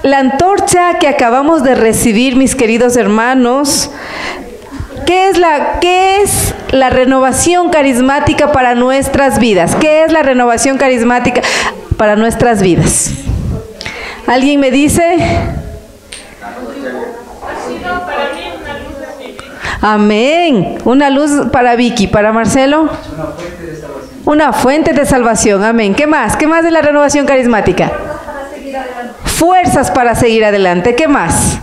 La antorcha que acabamos de recibir, mis queridos hermanos, ¿qué es la renovación carismática para nuestras vidas? ¿Qué es la renovación carismática para nuestras vidas? ¿Alguien me dice? Amén. Una luz para Vicky. ¿Para Marcelo? Una fuente de salvación. Amén. ¿Qué más? ¿Qué más de la renovación carismática? Fuerzas para seguir adelante. ¿Qué más?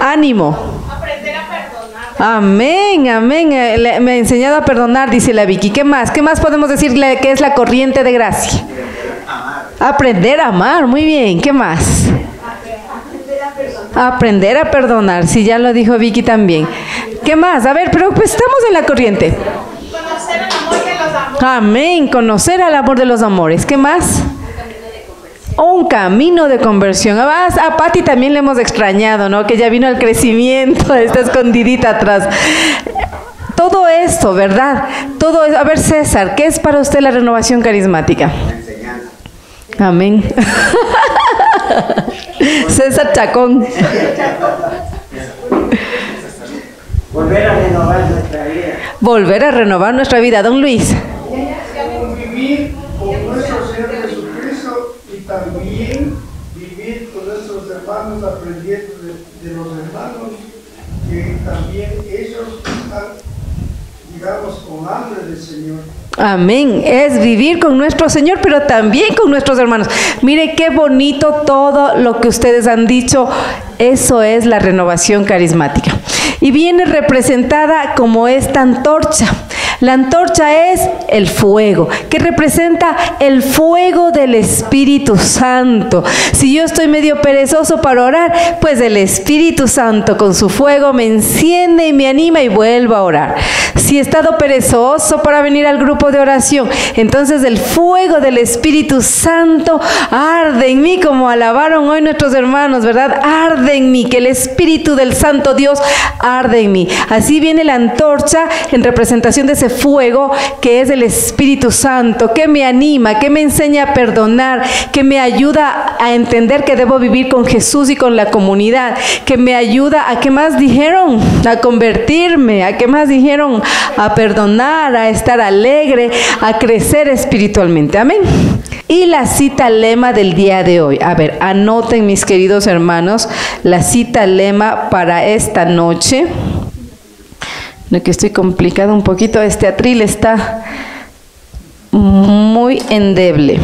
Ánimo. Aprender a perdonar. Amén, amén. Me ha enseñado a perdonar, dice la Vicky. ¿Qué más? ¿Qué más podemos decirle que es la corriente de gracia? Aprender a amar. Muy bien. ¿Qué más? Aprender a perdonar. Sí, ya lo dijo Vicky también. ¿Qué más? A ver, pero pues estamos en la corriente. Conocer el amor de los amores. Amén. Conocer al amor de los amores. ¿Qué más? Un camino de conversión. A Pati también le hemos extrañado, ¿no? Que ya vino al crecimiento, está escondidita atrás. Todo esto, ¿verdad? Todo eso. A ver, César, ¿qué es para usted la renovación carismática? Amén. César Chacón. Volver a renovar nuestra vida. Volver a renovar nuestra vida. Don Luis. Convivir con nuestro Señor Jesucristo y también vivir con nuestros hermanos, aprendiendo de los hermanos, que también ellos están, digamos, con hambre del Señor. Amén. Es vivir con nuestro Señor, pero también con nuestros hermanos. Mire qué bonito todo lo que ustedes han dicho. Eso es la renovación carismática. Y viene representada como esta antorcha. La antorcha es el fuego, que representa el fuego del Espíritu Santo. Si yo estoy medio perezoso para orar, pues el Espíritu Santo con su fuego me enciende y me anima y vuelvo a orar. Si he estado perezoso para venir al grupo de oración, entonces el fuego del Espíritu Santo arde en mí, como alabaron hoy nuestros hermanos, ¿verdad? Arde en mí, que el Espíritu del Santo Dios arde en mí. Así viene la antorcha en representación de ese fuego que es el Espíritu Santo, que me anima, que me enseña a perdonar, que me ayuda a entender que debo vivir con Jesús y con la comunidad, que me ayuda a, ¿qué más dijeron? A convertirme, ¿a qué más dijeron? A perdonar, a estar alegre, a crecer espiritualmente. Amén. Y la cita lema del día de hoy. A ver, anoten, mis queridos hermanos, la cita lema para esta noche. Lo que estoy complicado un poquito, este atril está muy endeble.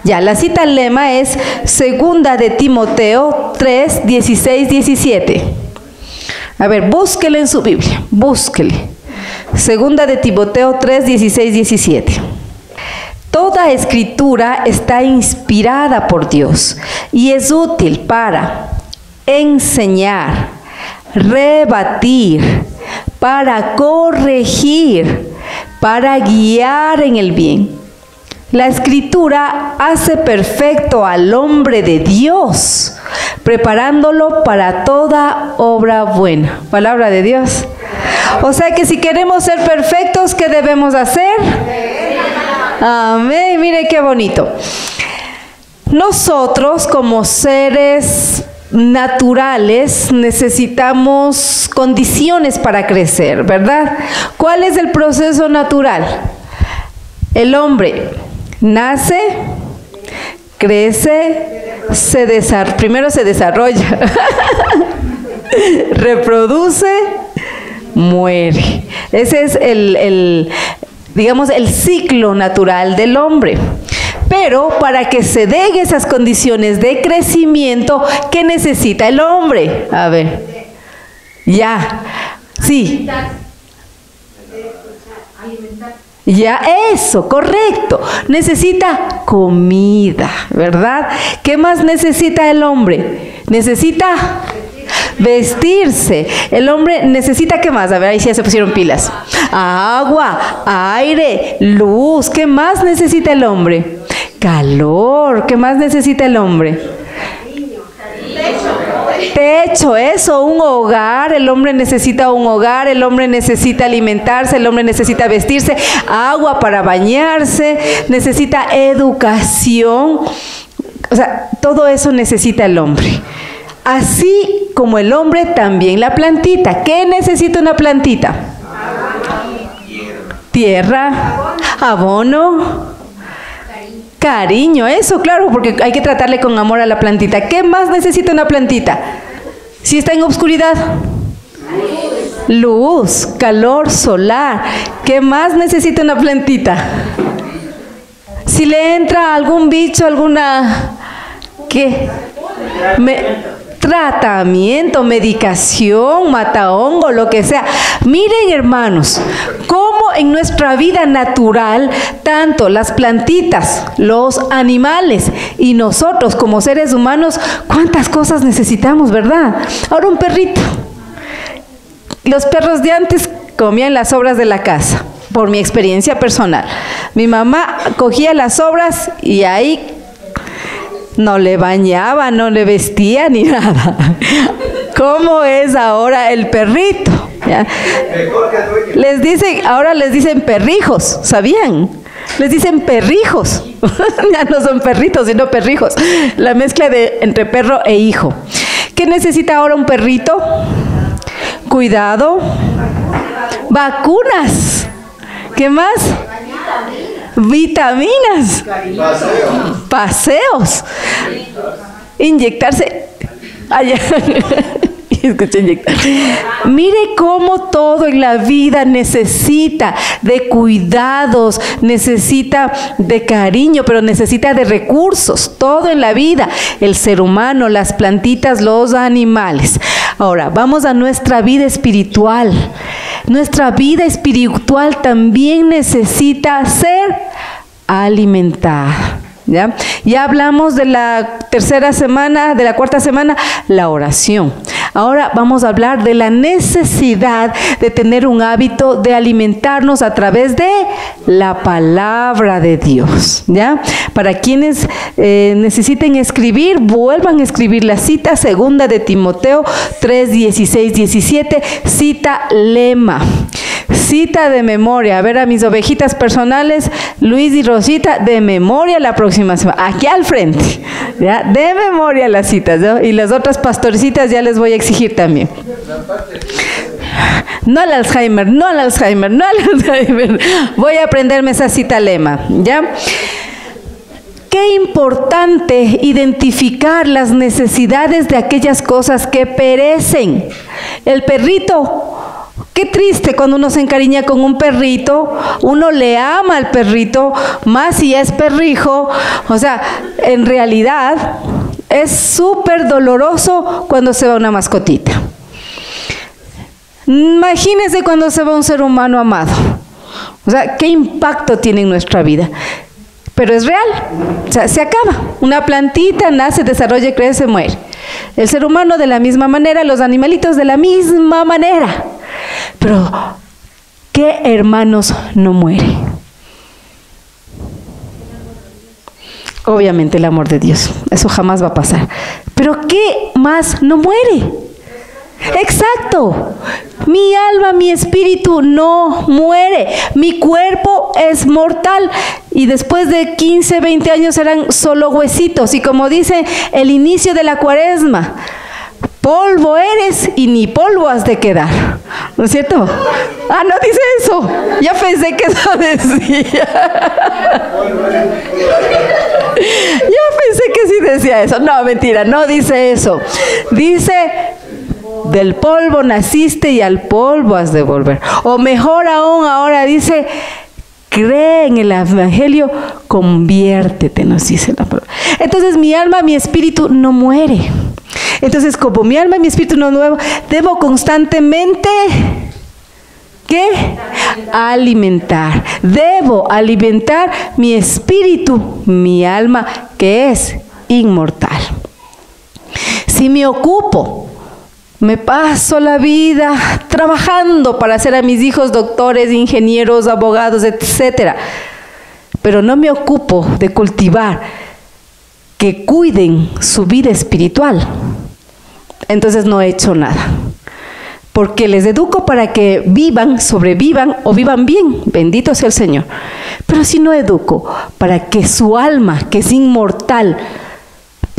Ya, la cita lema es segunda de Timoteo 3, 16, 17. A ver, búsquele en su Biblia, búsquele. Segunda de Timoteo 3, 16, 17. Toda escritura está inspirada por Dios y es útil para enseñar, rebatir, para corregir, para guiar en el bien. La escritura hace perfecto al hombre de Dios, preparándolo para toda obra buena. Palabra de Dios. O sea que si queremos ser perfectos, ¿qué debemos hacer? Amén. Mire qué bonito. Nosotros como seres naturales necesitamos condiciones para crecer, ¿verdad? ¿Cuál es el proceso natural? El hombre nace, crece, primero se desarrolla, reproduce, muere. Ese es digamos, el ciclo natural del hombre. Pero para que se den esas condiciones de crecimiento, ¿qué necesita el hombre? A ver, ya, sí. Ya, eso, correcto. Necesita comida, ¿verdad? ¿Qué más necesita el hombre? Necesita vestirse. El hombre necesita, ¿qué más? A ver, ahí sí ya se pusieron pilas. Agua, aire, luz. ¿Qué más necesita el hombre? Calor. ¿Qué más necesita el hombre? Techo, eso, un hogar. El hombre necesita un hogar, el hombre necesita alimentarse, el hombre necesita vestirse, agua para bañarse, necesita educación. O sea, todo eso necesita el hombre. Así como el hombre, también la plantita. ¿Qué necesita una plantita? Tierra, abono, cariño, eso claro, porque hay que tratarle con amor a la plantita. ¿Qué más necesita una plantita? Si está en oscuridad, luz, calor solar. ¿Qué más necesita una plantita? Si le entra algún bicho, alguna... ¿qué? Tratamiento, medicación, matahongo, lo que sea. Miren, hermanos, cómo en nuestra vida natural, tanto las plantitas, los animales y nosotros como seres humanos, cuántas cosas necesitamos, ¿verdad? Ahora un perrito. Los perros de antes comían las sobras de la casa, por mi experiencia personal. Mi mamá cogía las sobras y ahí no le bañaba, no le vestía ni nada. ¿Cómo es ahora el perrito? ¿Ya? Les dicen, ahora les dicen perrijos, ¿sabían? Les dicen perrijos. Ya no son perritos, sino perrijos. La mezcla entre perro e hijo. ¿Qué necesita ahora un perrito? Cuidado. Vacunas. ¿Qué más? Vitaminas. Paseos. Inyectarse. Mire cómo todo en la vida necesita de cuidados, necesita de cariño, pero necesita de recursos. Todo en la vida, el ser humano, las plantitas, los animales. Ahora, vamos a nuestra vida espiritual. Nuestra vida espiritual también necesita ser alimentada. ¿Ya? Ya hablamos de la tercera semana, de la cuarta semana, la oración. Ahora vamos a hablar de la necesidad de tener un hábito de alimentarnos a través de la palabra de Dios. ¿Ya? Para quienes necesiten escribir, vuelvan a escribir la cita, 2 de Timoteo 3, 16, 17, cita lema. Cita de memoria. A ver, a mis ovejitas personales, Luis y Rosita, de memoria la próxima semana. Aquí al frente. ¿Ya? De memoria las citas, ¿no? Y las otras pastorcitas ya les voy a exigir también. No al Alzheimer, no al Alzheimer, no al Alzheimer. Voy a aprenderme esa cita lema. ¿Ya? Qué importante identificar las necesidades de aquellas cosas que perecen. El perrito. Qué triste cuando uno se encariña con un perrito, uno le ama al perrito, más si es perrijo. O sea, en realidad es súper doloroso cuando se va una mascotita. Imagínense cuando se va un ser humano amado. O sea, qué impacto tiene en nuestra vida. Pero es real, o sea, se acaba. Una plantita nace, desarrolla, crece, muere. El ser humano de la misma manera, los animalitos de la misma manera. Pero, ¿qué hermanos no muere? Obviamente el amor de Dios, eso jamás va a pasar. Pero ¿qué más no muere? Exacto, mi alma, mi espíritu no muere, mi cuerpo es mortal y después de 15, 20 años serán solo huesitos. Y como dice el inicio de la Cuaresma, polvo eres y ni polvo has de quedar. ¿No es cierto? Ah, no dice eso. Ya pensé que eso decía. Ya pensé que sí decía eso. No, mentira, no dice eso. Dice, del polvo naciste y al polvo has de volver. O mejor aún, ahora dice, cree en el evangelio, conviértete, nos dice la palabra. Entonces mi alma, mi espíritu no muere. Entonces, como mi alma y mi espíritu no nuevo, debo constantemente, ¿qué? Alimentar. Debo alimentar mi espíritu, mi alma, que es inmortal. Si me ocupo, me paso la vida trabajando para hacer a mis hijos doctores, ingenieros, abogados, etcétera, pero no me ocupo de cultivar que cuiden su vida espiritual, entonces no he hecho nada, porque les educo para que vivan, sobrevivan o vivan bien, bendito sea el Señor. Pero si no educo para que su alma, que es inmortal,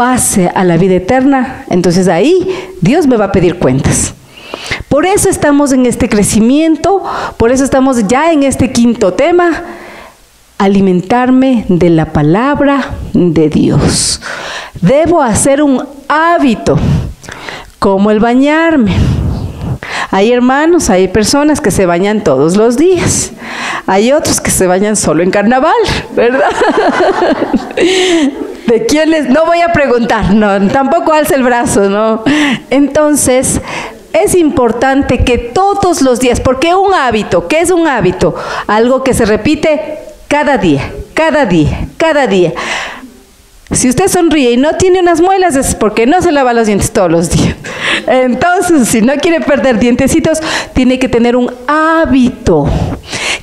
pase a la vida eterna, entonces ahí Dios me va a pedir cuentas. Por eso estamos en este crecimiento, por eso estamos ya en este quinto tema, alimentarme de la palabra de Dios. Debo hacer un hábito, como el bañarme. Hay hermanos, hay personas que se bañan todos los días. Hay otros que se bañan solo en carnaval, ¿verdad? ¿De quiénes? No voy a preguntar, no, tampoco alce el brazo, ¿no? Entonces, es importante que todos los días, porque un hábito, ¿qué es un hábito? Algo que se repite cada día, cada día, cada día. Si usted sonríe y no tiene unas muelas es porque no se lava los dientes todos los días. Entonces, si no quiere perder dientecitos, tiene que tener un hábito.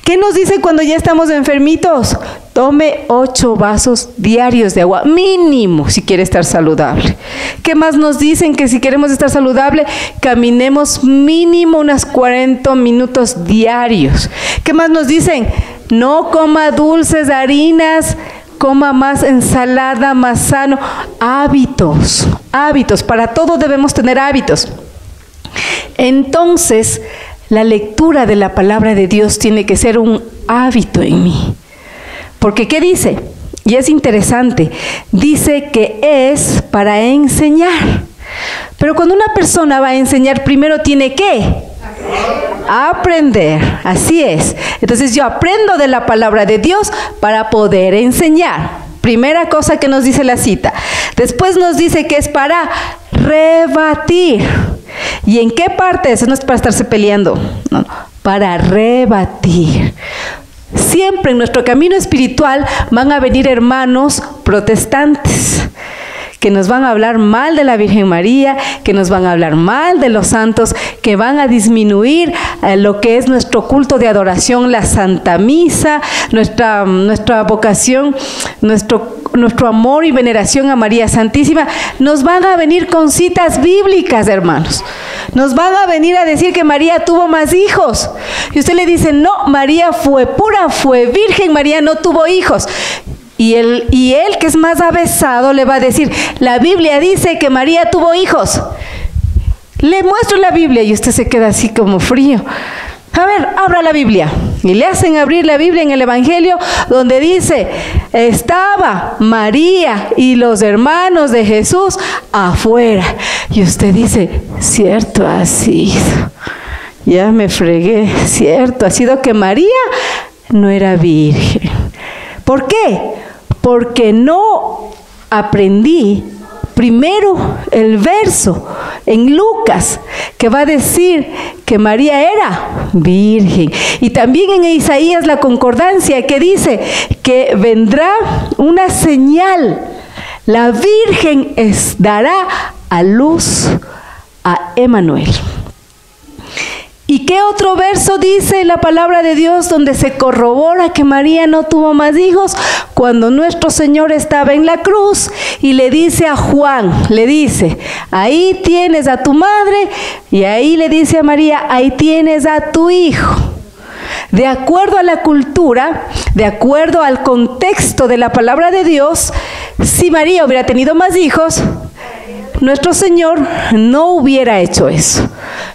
¿Qué nos dice cuando ya estamos enfermitos? Tome 8 vasos diarios de agua, mínimo, si quiere estar saludable. ¿Qué más nos dicen? Que si queremos estar saludable, caminemos mínimo unos 40 minutos diarios. ¿Qué más nos dicen? No coma dulces, harinas, coma más ensalada, más sano. Hábitos, hábitos. Para todo debemos tener hábitos. Entonces, la lectura de la palabra de Dios tiene que ser un hábito en mí. Porque, ¿qué dice? Y es interesante. Dice que es para enseñar. Pero cuando una persona va a enseñar, primero tiene que aprender. Así es. Entonces yo aprendo de la palabra de Dios para poder enseñar. Primera cosa que nos dice la cita. Después nos dice que es para rebatir. ¿Y en qué parte? Eso no es para estarse peleando. No, para rebatir. Siempre en nuestro camino espiritual van a venir hermanos protestantes que nos van a hablar mal de la Virgen María, que nos van a hablar mal de los santos, que van a disminuir lo que es nuestro culto de adoración, la Santa Misa, nuestra vocación, nuestro amor y veneración a María Santísima. Nos van a venir con citas bíblicas, hermanos. Nos van a venir a decir que María tuvo más hijos. Y usted le dice, no, María fue pura, fue virgen, María no tuvo hijos. Y él, que es más avesado, le va a decir, la Biblia dice que María tuvo hijos. Le muestro la Biblia y usted se queda así como frío. A ver, abra la Biblia. Y le hacen abrir la Biblia en el Evangelio donde dice, estaba María y los hermanos de Jesús afuera. Y usted dice, cierto, así. Ya me fregué, cierto, ha sido que María no era virgen. ¿Por qué? Porque no aprendí primero el verso en Lucas que va a decir que María era virgen. Y también en Isaías la concordancia que dice que vendrá una señal. La virgen dará a luz a Emmanuel. ¿Y qué otro verso dice la palabra de Dios donde se corrobora que María no tuvo más hijos? Cuando nuestro Señor estaba en la cruz y le dice a Juan, le dice, ahí tienes a tu madre, y ahí le dice a María, ahí tienes a tu hijo. De acuerdo a la cultura, de acuerdo al contexto de la palabra de Dios, si María hubiera tenido más hijos, nuestro Señor no hubiera hecho eso.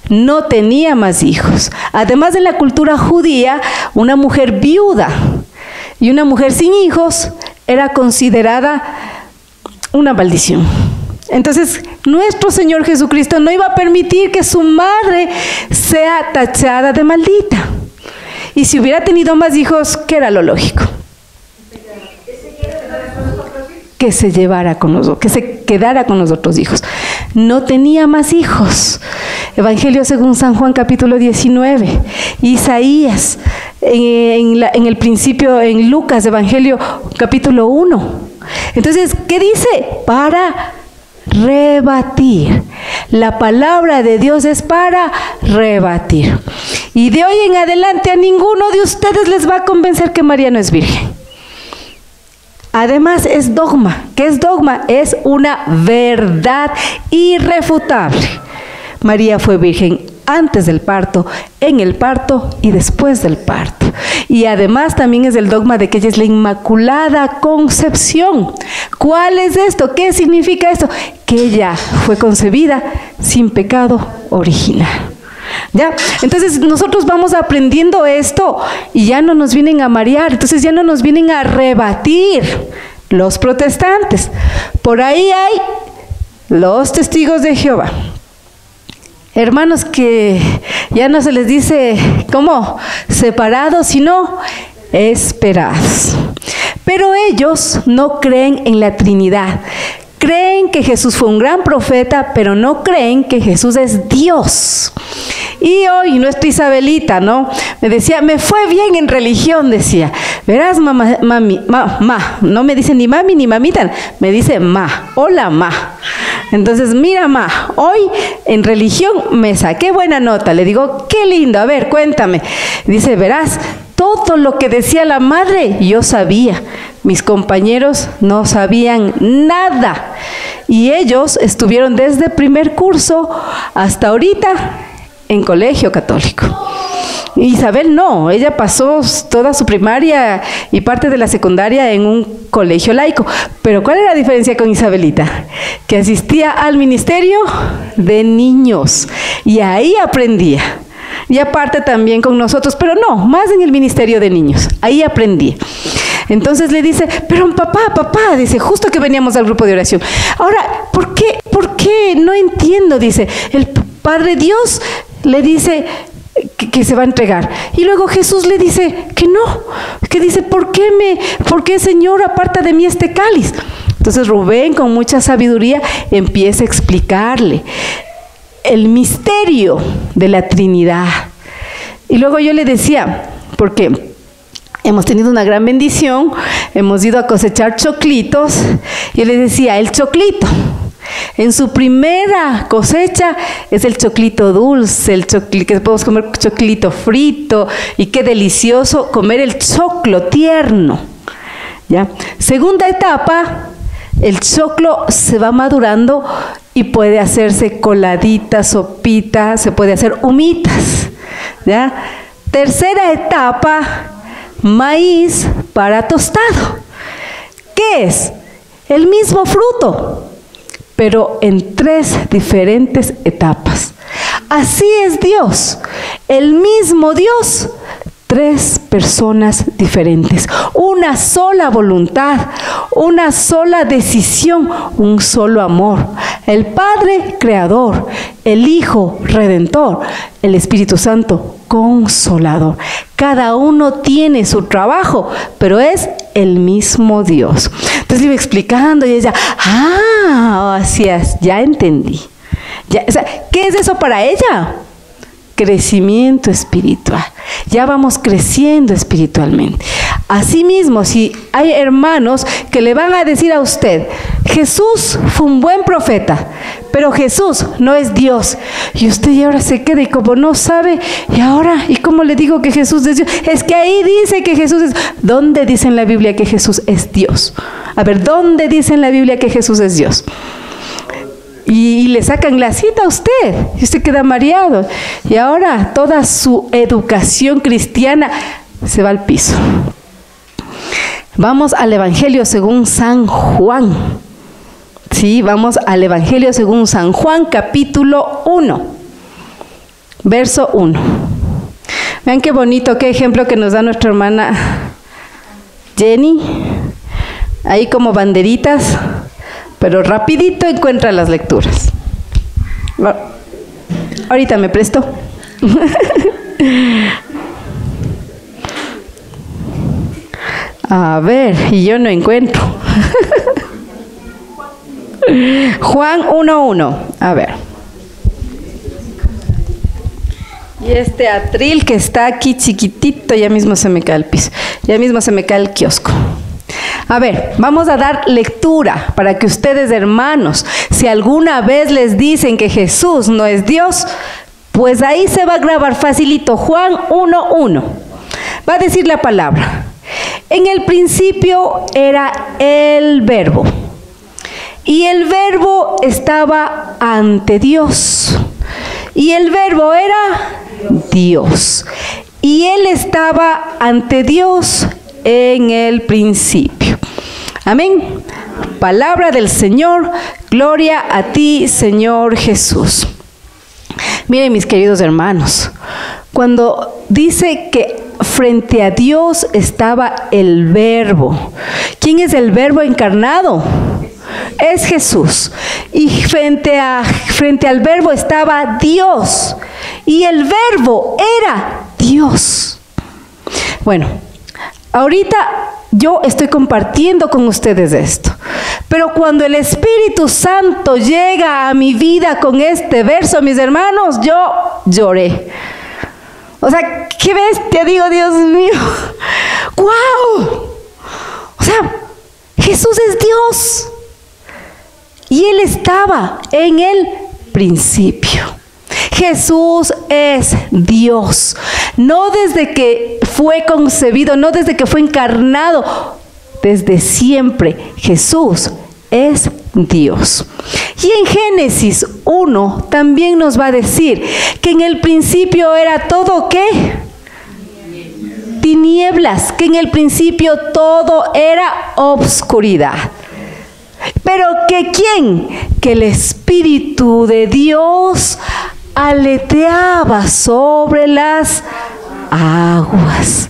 No tenía más hijos. Además, en la cultura judía, una mujer viuda y una mujer sin hijos era considerada una maldición. Entonces, nuestro Señor Jesucristo no iba a permitir que su madre sea tachada de maldita. Y si hubiera tenido más hijos, ¿qué era lo lógico? Que se llevara con nosotros, que se quedara con los otros hijos. No tenía más hijos. Evangelio según San Juan capítulo 19. Isaías en el principio, en Lucas Evangelio capítulo 1. Entonces, ¿qué dice? Para rebatir. La palabra de Dios es para rebatir. Y de hoy en adelante a ninguno de ustedes les va a convencer que María no es virgen. Además es dogma. ¿Qué es dogma? Es una verdad irrefutable. María fue virgen antes del parto, en el parto y después del parto. Y además también es el dogma de que ella es la Inmaculada Concepción. ¿Cuál es esto? ¿Qué significa esto? Que ella fue concebida sin pecado original. ¿Ya? Entonces nosotros vamos aprendiendo esto y ya no nos vienen a marear, entonces ya no nos vienen a rebatir los protestantes. Por ahí hay los testigos de Jehová. Hermanos que ya no se les dice como separados, sino esperados. Pero ellos no creen en la Trinidad. Creen que Jesús fue un gran profeta, pero no creen que Jesús es Dios. Y hoy nuestra Isabelita, ¿no? Me decía, me fue bien en religión, decía. Verás, no me dice ni mami ni mamita, me dice ma, hola ma. Entonces, mira ma, hoy en religión me saqué buena nota. Le digo, qué lindo, a ver, cuéntame. Dice, verás, todo lo que decía la madre, yo sabía. Mis compañeros no sabían nada. Y ellos estuvieron desde primer curso hasta ahorita en colegio católico. Isabel no, ella pasó toda su primaria y parte de la secundaria en un colegio laico. Pero ¿cuál era la diferencia con Isabelita? Que asistía al ministerio de niños y ahí aprendía. Y aparte también con nosotros, pero no, más en el ministerio de niños, ahí aprendí. Entonces le dice, pero papá, dice, justo que veníamos al grupo de oración. Ahora, ¿por qué? No entiendo, dice, el Padre Dios le dice que se va a entregar. Y luego Jesús le dice que no, que dice, ¿por qué Señor aparta de mí este cáliz? Entonces Rubén con mucha sabiduría empieza a explicarle el misterio de la Trinidad. Y luego yo le decía, porque hemos tenido una gran bendición, hemos ido a cosechar choclitos, yo le decía, el choclito, en su primera cosecha es el choclito dulce, el choclito, que podemos comer choclito frito, y qué delicioso comer el choclo tierno, ¿ya? Segunda etapa, el choclo se va madurando y puede hacerse coladita, sopita, se puede hacer humitas, ¿ya? Tercera etapa, maíz para tostado. ¿Qué es? El mismo fruto, pero en 3 diferentes etapas. Así es Dios, el mismo Dios, 3 personas diferentes, una sola voluntad, una sola decisión, un solo amor. El Padre Creador, el Hijo Redentor, el Espíritu Santo Consolador. Cada uno tiene su trabajo, pero es el mismo Dios. Entonces le iba explicando y ella, así es, ya entendí. Ya, o sea, ¿qué es eso para ella? Crecimiento espiritual. Ya vamos creciendo espiritualmente. Asimismo, si hay hermanos que le van a decir a usted, Jesús fue un buen profeta, pero Jesús no es Dios, y usted ya ahora se queda y como no sabe, y ahora, ¿y cómo le digo que Jesús es Dios? Es que ahí dice que Jesús es... ¿Dónde dice en la Biblia que Jesús es Dios? A ver, ¿dónde dice en la Biblia que Jesús es Dios? Y le sacan la cita a usted, y usted queda mareado, y ahora toda su educación cristiana se va al piso. Vamos al Evangelio según San Juan. Sí, vamos al Evangelio según San Juan, capítulo 1, verso 1. Vean qué bonito, qué ejemplo que nos da nuestra hermana Jenny. Ahí como banderitas, pero rapidito encuentra las lecturas. Ahorita me presto. A ver, y yo no encuentro. Juan 1:1. A ver. Y este atril que está aquí chiquitito, ya mismo se me cae el piso. Ya mismo se me cae el kiosco. A ver, vamos a dar lectura para que ustedes, hermanos, si alguna vez les dicen que Jesús no es Dios, pues ahí se va a grabar facilito. Juan 1:1. Va a decir la palabra. En el principio era el Verbo, y el Verbo estaba ante Dios, Y el Verbo era Dios. Y Él estaba ante Dios en el principio. Amén. Palabra del Señor. Gloria a ti, Señor Jesús. Miren, mis queridos hermanos, cuando dice que frente a Dios estaba el Verbo. ¿Quién es el Verbo encarnado? Es Jesús. Y frente al Verbo estaba Dios. Y el Verbo era Dios. Bueno, ahorita yo estoy compartiendo con ustedes esto. Pero cuando el Espíritu Santo llega a mi vida con este verso, mis hermanos, yo lloré. O sea, qué bestia, digo, Dios mío. ¡Guau! O sea, Jesús es Dios. Y Él estaba en el principio. Jesús es Dios. No desde que fue concebido, no desde que fue encarnado. Desde siempre Jesús es Dios. Y en Génesis 1 también nos va a decir que en el principio era todo ¿qué? Tinieblas, que en el principio todo era obscuridad. Pero que ¿quién? Que el Espíritu de Dios aleteaba sobre las aguas.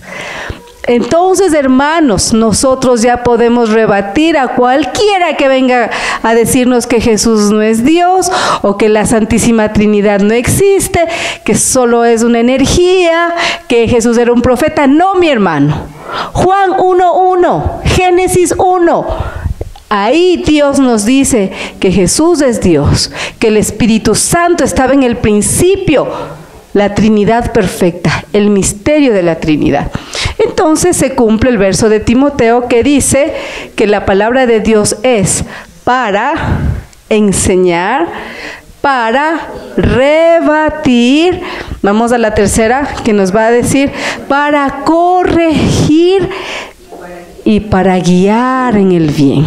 Entonces, hermanos, nosotros ya podemos rebatir a cualquiera que venga a decirnos que Jesús no es Dios o que la Santísima Trinidad no existe, que solo es una energía, que Jesús era un profeta. No, mi hermano. Juan 1:1, Génesis 1. Ahí Dios nos dice que Jesús es Dios, que el Espíritu Santo estaba en el principio. La Trinidad perfecta, el misterio de la Trinidad. Entonces se cumple el verso de Timoteo que dice que la palabra de Dios es para enseñar, para rebatir. Vamos a la tercera que nos va a decir para corregir y para guiar en el bien.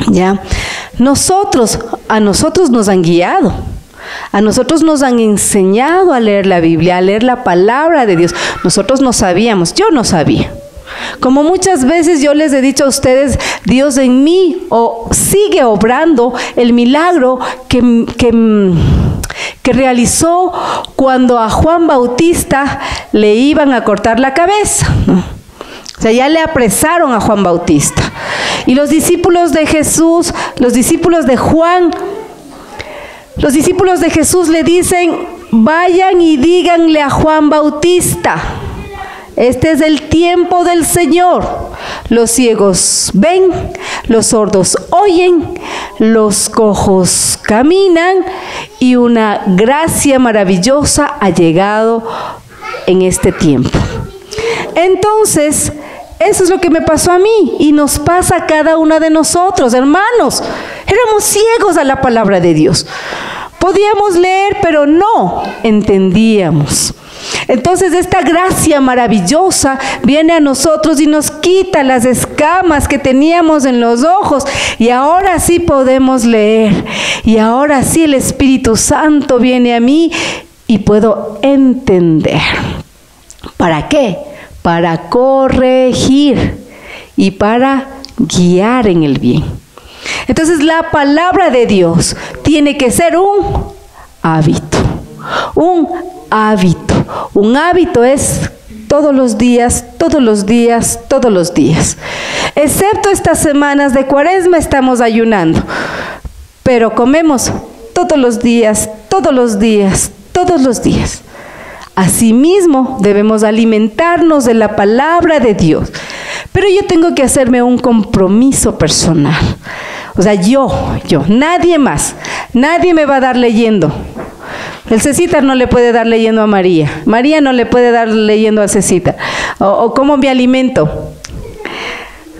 ¿Ya? A nosotros nos han guiado. A nosotros nos han enseñado a leer la Biblia, a leer la palabra de Dios. Nosotros no sabíamos, yo no sabía. Como muchas veces yo les he dicho a ustedes, Dios en mí sigue obrando el milagro que realizó cuando a Juan Bautista le iban a cortar la cabeza, ¿no? O sea, ya le apresaron a Juan Bautista. Y los discípulos de Jesús, los discípulos de Juan, los discípulos de Jesús le dicen, vayan y díganle a Juan Bautista, este es el tiempo del Señor. Los ciegos ven, los sordos oyen, los cojos caminan y una gracia maravillosa ha llegado en este tiempo. Entonces, eso es lo que me pasó a mí y nos pasa a cada una de nosotros, hermanos. Éramos ciegos a la palabra de Dios. Podíamos leer, pero no entendíamos. Entonces esta gracia maravillosa viene a nosotros y nos quita las escamas que teníamos en los ojos y ahora sí podemos leer. Y ahora sí el Espíritu Santo viene a mí y puedo entender. ¿Para qué? Para corregir y para guiar en el bien. Entonces la palabra de Dios tiene que ser un hábito. Un hábito. Un hábito es todos los días, todos los días, todos los días. Excepto estas semanas de Cuaresma estamos ayunando. Pero comemos todos los días, todos los días, todos los días. Asimismo, debemos alimentarnos de la palabra de Dios. Pero yo tengo que hacerme un compromiso personal. O sea, yo, nadie más. Nadie me va a dar leyendo. El Cecitar no le puede dar leyendo a María. María no le puede dar leyendo al Cecitar. O ¿cómo me alimento?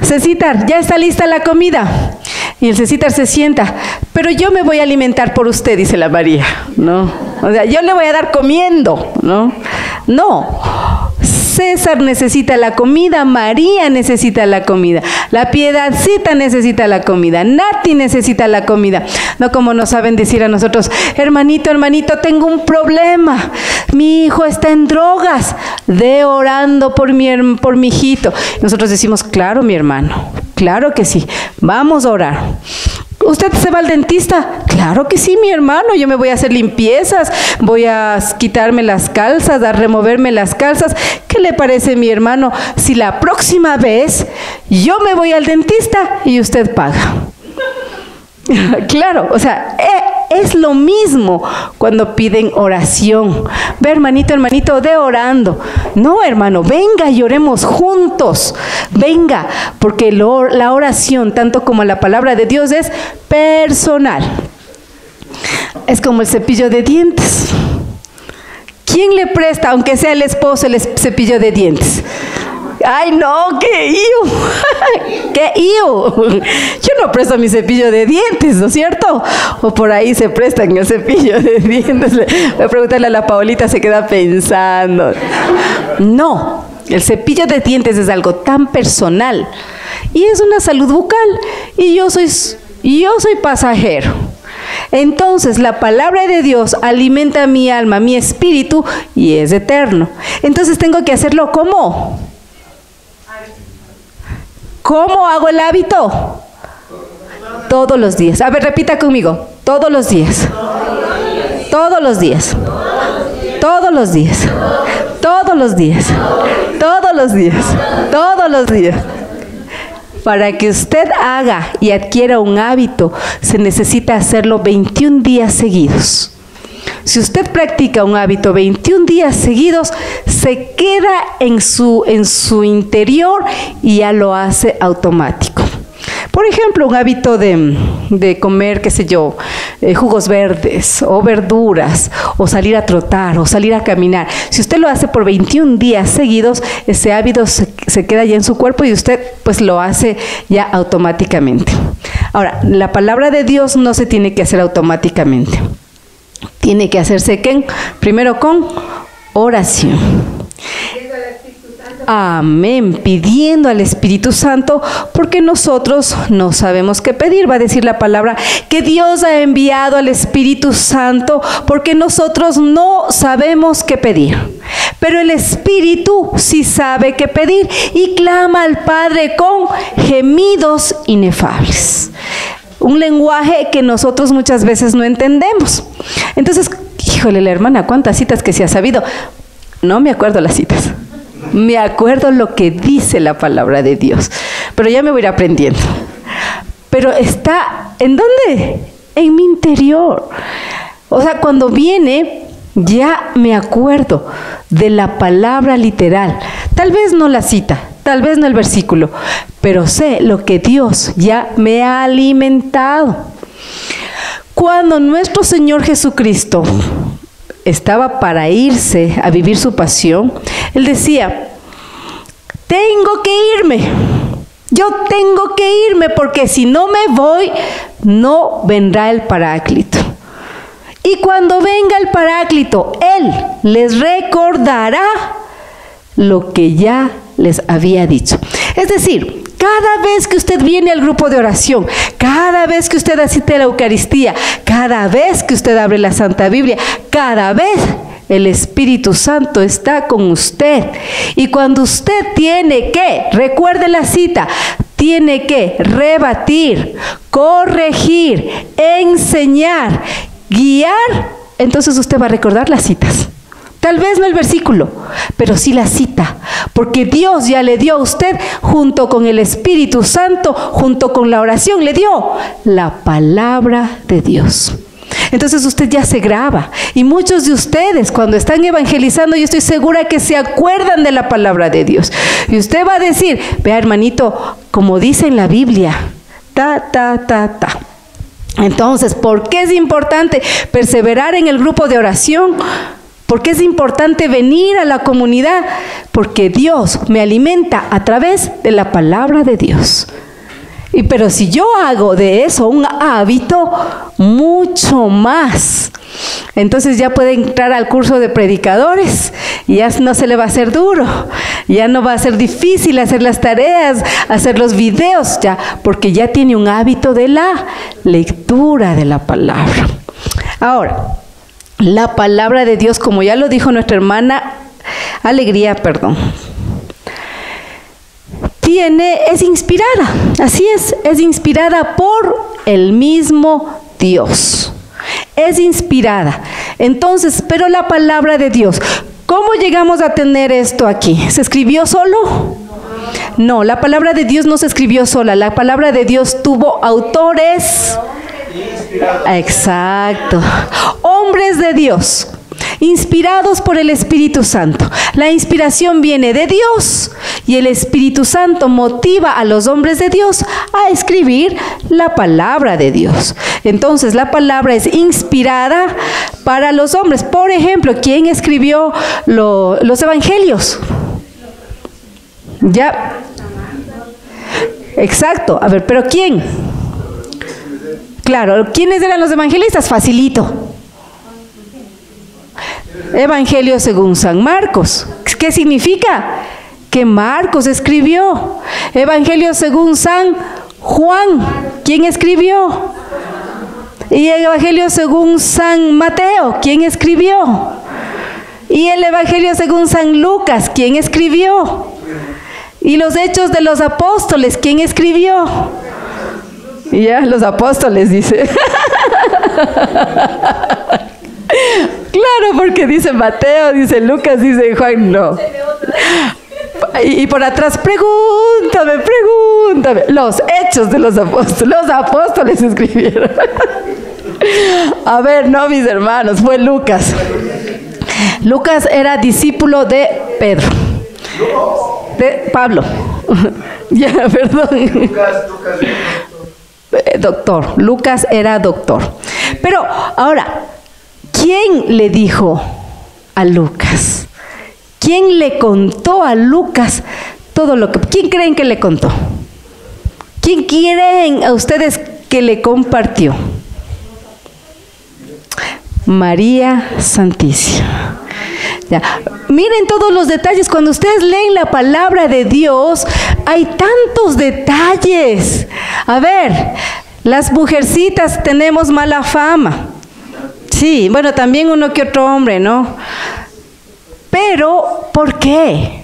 Cecitar, ¿ya está lista la comida? Y el Cecitar se sienta. Pero yo me voy a alimentar por usted, dice la María, ¿no? O sea, yo le voy a dar comiendo, ¿no? No. César necesita la comida, María necesita la comida, la Piedadcita necesita la comida, Nati necesita la comida. No como nos saben decir a nosotros, hermanito, hermanito, tengo un problema, mi hijo está en drogas, ve orando por mi hijito. Nosotros decimos, claro, mi hermano, claro que sí, vamos a orar. ¿Usted se va al dentista? Claro que sí, mi hermano, yo me voy a hacer limpiezas, voy a quitarme las calzas, a removerme las calzas. ¿Qué le parece, mi hermano, si la próxima vez yo me voy al dentista y usted paga? Claro, o sea, es lo mismo cuando piden oración. Ve, hermanito, hermanito, de orando. No, hermano, venga y oremos juntos. Venga, porque la oración, tanto como la palabra de Dios, es personal. Es como el cepillo de dientes. ¿Quién le presta, aunque sea el esposo, el cepillo de dientes? ¡Ay, no! ¡Qué ío! ¡Qué ío! Yo no presto mi cepillo de dientes, ¿no es cierto? O por ahí se prestan el cepillo de dientes. Voy a preguntarle a la Paolita, se queda pensando. No, el cepillo de dientes es algo tan personal. Y es una salud bucal. Y yo soy pasajero. Entonces la palabra de Dios alimenta mi alma, mi espíritu, y es eterno. Entonces tengo que hacerlo ¿cómo? ¿Cómo hago el hábito? Todos los días. A ver, repita conmigo. Todos los días. Todos los días. Todos los días. Todos los días. Todos los días. Todos los días. Para que usted haga y adquiera un hábito, se necesita hacerlo 21 días seguidos. Si usted practica un hábito 21 días seguidos, se queda en su interior y ya lo hace automático. Por ejemplo, un hábito de comer, qué sé yo, jugos verdes o verduras, o salir a trotar o salir a caminar. Si usted lo hace por 21 días seguidos, ese hábito se queda ya en su cuerpo y usted pues lo hace ya automáticamente. Ahora, la palabra de Dios no se tiene que hacer automáticamente. Tiene que hacerse primero con oración. Amén, pidiendo al Espíritu Santo, porque nosotros no sabemos qué pedir. Va a decir la palabra que Dios ha enviado al Espíritu Santo porque nosotros no sabemos qué pedir. Pero el Espíritu sí sabe qué pedir y clama al Padre con gemidos inefables. Un lenguaje que nosotros muchas veces no entendemos. Entonces, híjole, la hermana, ¿cuántas citas que se ha sabido? No me acuerdo las citas. Me acuerdo lo que dice la palabra de Dios. Pero ya me voy a ir aprendiendo. Pero está, ¿en dónde? En mi interior. O sea, cuando viene, ya me acuerdo de la palabra literal. Tal vez no la cita, tal vez no el versículo, pero sé lo que Dios ya me ha alimentado. Cuando nuestro Señor Jesucristo estaba para irse a vivir su pasión, Él decía, tengo que irme, yo tengo que irme porque si no me voy, no vendrá el Paráclito. Y cuando venga el Paráclito, Él les recordará lo que ya les había dicho. Es decir, cada vez que usted viene al grupo de oración, cada vez que usted asiste a la Eucaristía, cada vez que usted abre la Santa Biblia, cada vez el Espíritu Santo está con usted. Y cuando usted tiene que, recuerde la cita, tiene que rebatir, corregir, enseñar, guiar, entonces usted va a recordar las citas. Tal vez no el versículo, pero sí la cita, porque Dios ya le dio a usted, junto con el Espíritu Santo, junto con la oración, le dio la palabra de Dios. Entonces usted ya se graba, y muchos de ustedes cuando están evangelizando, yo estoy segura que se acuerdan de la palabra de Dios. Y usted va a decir, vea hermanito, como dice en la Biblia, ta. Entonces, ¿por qué es importante perseverar en el grupo de oración? ¿Por qué es importante venir a la comunidad? Porque Dios me alimenta a través de la palabra de Dios. Pero si yo hago de eso un hábito, mucho más. Entonces ya puede entrar al curso de predicadores y ya no se le va a hacer duro, ya no va a ser difícil hacer las tareas, hacer los videos, ya, porque ya tiene un hábito de la lectura de la palabra. Ahora, la palabra de Dios, como ya lo dijo nuestra hermana Alegría, es inspirada, así es inspirada por el mismo Dios. Es inspirada. Entonces, pero la palabra de Dios, ¿cómo llegamos a tener esto aquí? ¿Se escribió solo? No, la palabra de Dios no se escribió sola. La palabra de Dios tuvo autores. Exacto. Hombres de Dios, inspirados por el Espíritu Santo. La inspiración viene de Dios y el Espíritu Santo motiva a los hombres de Dios a escribir la palabra de Dios. Entonces la palabra es inspirada para los hombres. Por ejemplo, ¿quién escribió los evangelios? Ya. Exacto. A ver, ¿pero quién? Claro, ¿quiénes eran los evangelistas? Facilito. Evangelio según San Marcos. ¿Qué significa? Que Marcos escribió. Evangelio según San Juan. ¿Quién escribió? Y el Evangelio según San Mateo. ¿Quién escribió? Y el Evangelio según San Lucas. ¿Quién escribió? Y los Hechos de los Apóstoles. ¿Quién escribió? Y ya, los apóstoles, dice. Claro, porque dice Mateo, dice Lucas, dice Juan, no. Y por atrás, pregúntame. Los Hechos de los apóstoles escribieron. A ver, no, mis hermanos, fue Lucas. Lucas era discípulo de Pedro. De Pablo. Ya, perdón. Doctor. Lucas era doctor. Pero ahora, ¿quién le dijo a Lucas? ¿Quién le contó a Lucas todo lo que... ¿Quién creen que le contó? ¿Quién creen a ustedes que le compartió? María Santísima. Ya. Miren todos los detalles. Cuando ustedes leen la palabra de Dios, hay tantos detalles. A ver, las mujercitas tenemos mala fama. Sí, bueno, también uno que otro hombre, ¿no? Pero, ¿por qué?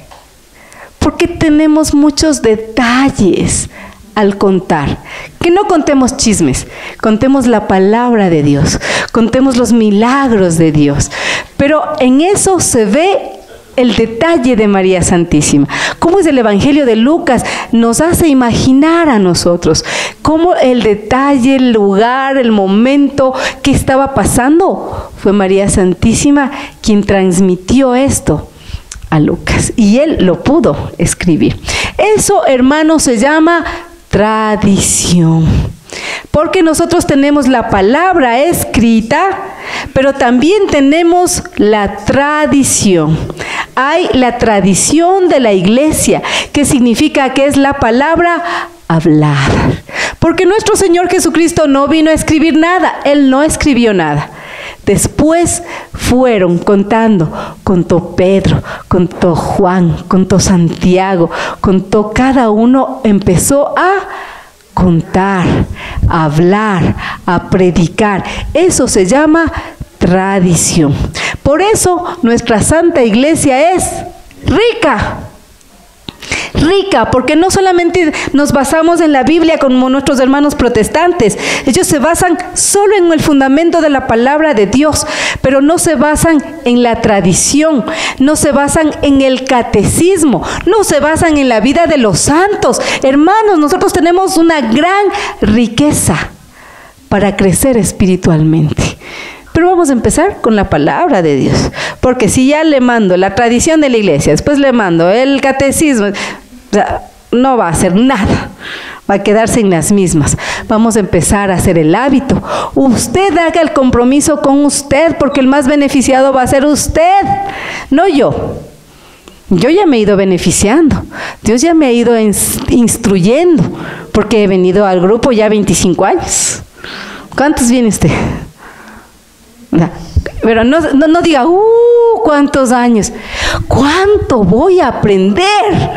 Porque tenemos muchos detalles al contar. Que no contemos chismes, contemos la palabra de Dios, contemos los milagros de Dios. Pero en eso se ve el detalle de María Santísima. Cómo es el Evangelio de Lucas, nos hace imaginar a nosotros cómo el detalle, el lugar, el momento que estaba pasando. Fue María Santísima quien transmitió esto a Lucas y él lo pudo escribir. Eso, hermanos, se llama tradición. Porque nosotros tenemos la palabra escrita, pero también tenemos la tradición. Hay la tradición de la iglesia, que significa que es la palabra hablada. Porque nuestro Señor Jesucristo no vino a escribir nada, Él no escribió nada. Después fueron contando, contó Pedro, contó Juan, contó Santiago, contó cada uno, empezó a contar, a hablar, a predicar. Eso se llama tradición. Por eso nuestra Santa Iglesia es rica. Rica, porque no solamente nos basamos en la Biblia como nuestros hermanos protestantes. Ellos se basan solo en el fundamento de la palabra de Dios, pero no se basan en la tradición, no se basan en el catecismo, no se basan en la vida de los santos. Hermanos, nosotros tenemos una gran riqueza para crecer espiritualmente. Pero vamos a empezar con la palabra de Dios, porque si ya le mando la tradición de la iglesia, después le mando el catecismo, no va a hacer nada, va a quedarse en las mismas. Vamos a empezar a hacer el hábito. Usted haga el compromiso con usted, porque el más beneficiado va a ser usted, no yo. Yo ya me he ido beneficiando, Dios ya me ha ido instruyendo, porque he venido al grupo ya 25 años. ¿Cuántos viene usted? Pero no diga, ¿cuántos años? ¿Cuánto voy a aprender?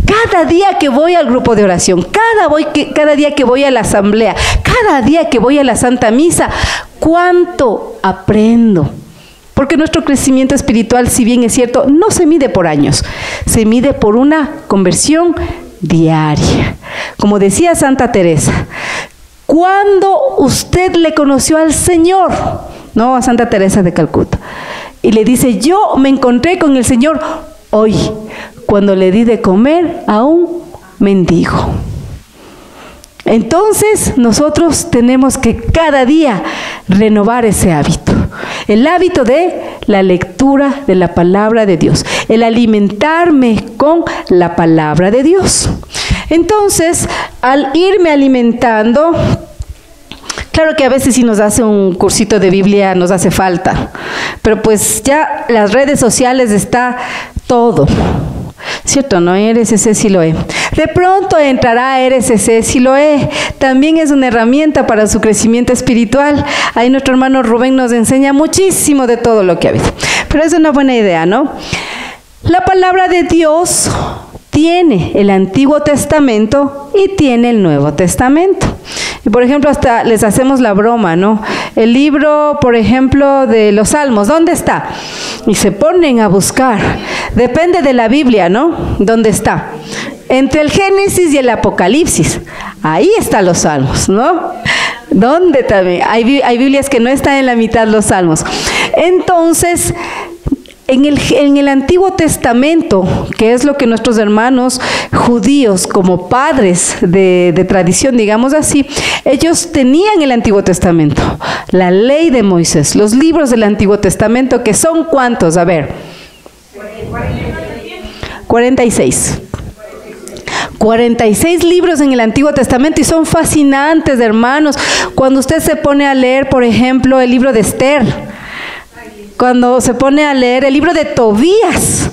Cada día que voy al grupo de oración, cada día que voy a la asamblea, cada día que voy a la Santa Misa, ¿cuánto aprendo? Porque nuestro crecimiento espiritual, si bien es cierto, no se mide por años, se mide por una conversión diaria. Como decía Santa Teresa, ¿cuándo usted le conoció al Señor? No, a Santa Teresa de Calcuta. Y le dice, yo me encontré con el Señor hoy, cuando le di de comer a un mendigo. Entonces nosotros tenemos que cada día renovar ese hábito. El hábito de la lectura de la palabra de Dios. El alimentarme con la palabra de Dios. Entonces, al irme alimentando, claro que a veces si nos hace un cursito de Biblia nos hace falta. Pero pues ya las redes sociales está todo. ¿Cierto? ¿No? RSC Siloé. De pronto entrará RSC Siloé. También es una herramienta para su crecimiento espiritual. Ahí nuestro hermano Rubén nos enseña muchísimo de todo lo que ha habido. Pero es una buena idea, ¿no? La palabra de Dios tiene el Antiguo Testamento y tiene el Nuevo Testamento. Y por ejemplo, hasta les hacemos la broma, ¿no? El libro, por ejemplo, de los Salmos, ¿dónde está? Y se ponen a buscar. Depende de la Biblia, ¿no? ¿Dónde está? Entre el Génesis y el Apocalipsis. Ahí están los Salmos, ¿no? ¿Dónde también? Hay Biblias que no están en la mitad los Salmos. Entonces, en el Antiguo Testamento, que es lo que nuestros hermanos judíos, como padres de tradición, digamos así, ellos tenían el Antiguo Testamento, la ley de Moisés, los libros del Antiguo Testamento, que son ¿cuántos? A ver. 46. 46 libros en el Antiguo Testamento y son fascinantes, hermanos. Cuando usted se pone a leer, por ejemplo, el libro de Esther, cuando se pone a leer el libro de Tobías,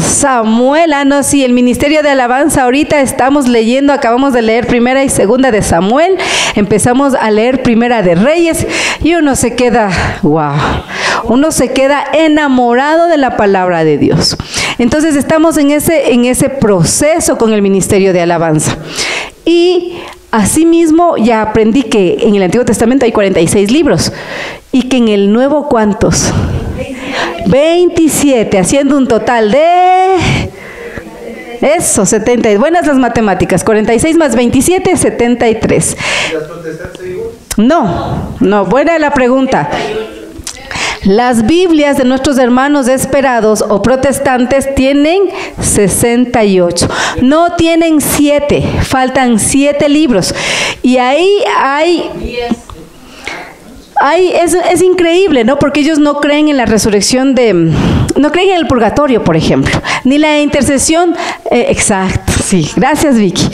Samuel, sí, el ministerio de alabanza, ahorita estamos leyendo, acabamos de leer Primera y Segunda de Samuel, empezamos a leer Primera de Reyes y uno se queda, wow, uno se queda enamorado de la palabra de Dios. Entonces estamos en ese proceso con el ministerio de alabanza. Y asimismo ya aprendí que en el Antiguo Testamento hay 46 libros y que en el Nuevo, ¿cuántos? 27, haciendo un total de... Eso, 70. Buenas las matemáticas. 46 más 27, 73. ¿Las protestantes igual? No, buena la pregunta. Las Biblias de nuestros hermanos esperados o protestantes tienen 68. No tienen 7, faltan 7 libros. Y ahí es increíble, ¿no? Porque ellos no creen en la resurrección no creen en el purgatorio, por ejemplo, ni la intercesión, exacto, sí, gracias Vicky.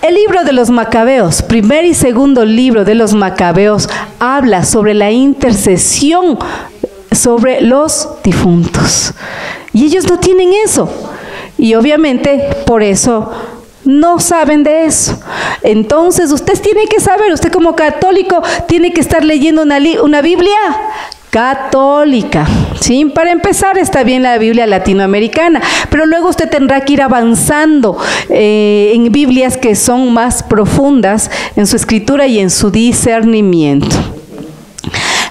El libro de los Macabeos, primer y segundo libro de los Macabeos, habla sobre la intercesión sobre los difuntos. Y ellos no tienen eso. Y obviamente por eso no saben de eso. Entonces usted tiene que saber, usted como católico tiene que estar leyendo una Biblia católica, ¿sí? Para empezar está bien la Biblia latinoamericana, pero luego usted tendrá que ir avanzando en Biblias que son más profundas en su escritura y en su discernimiento.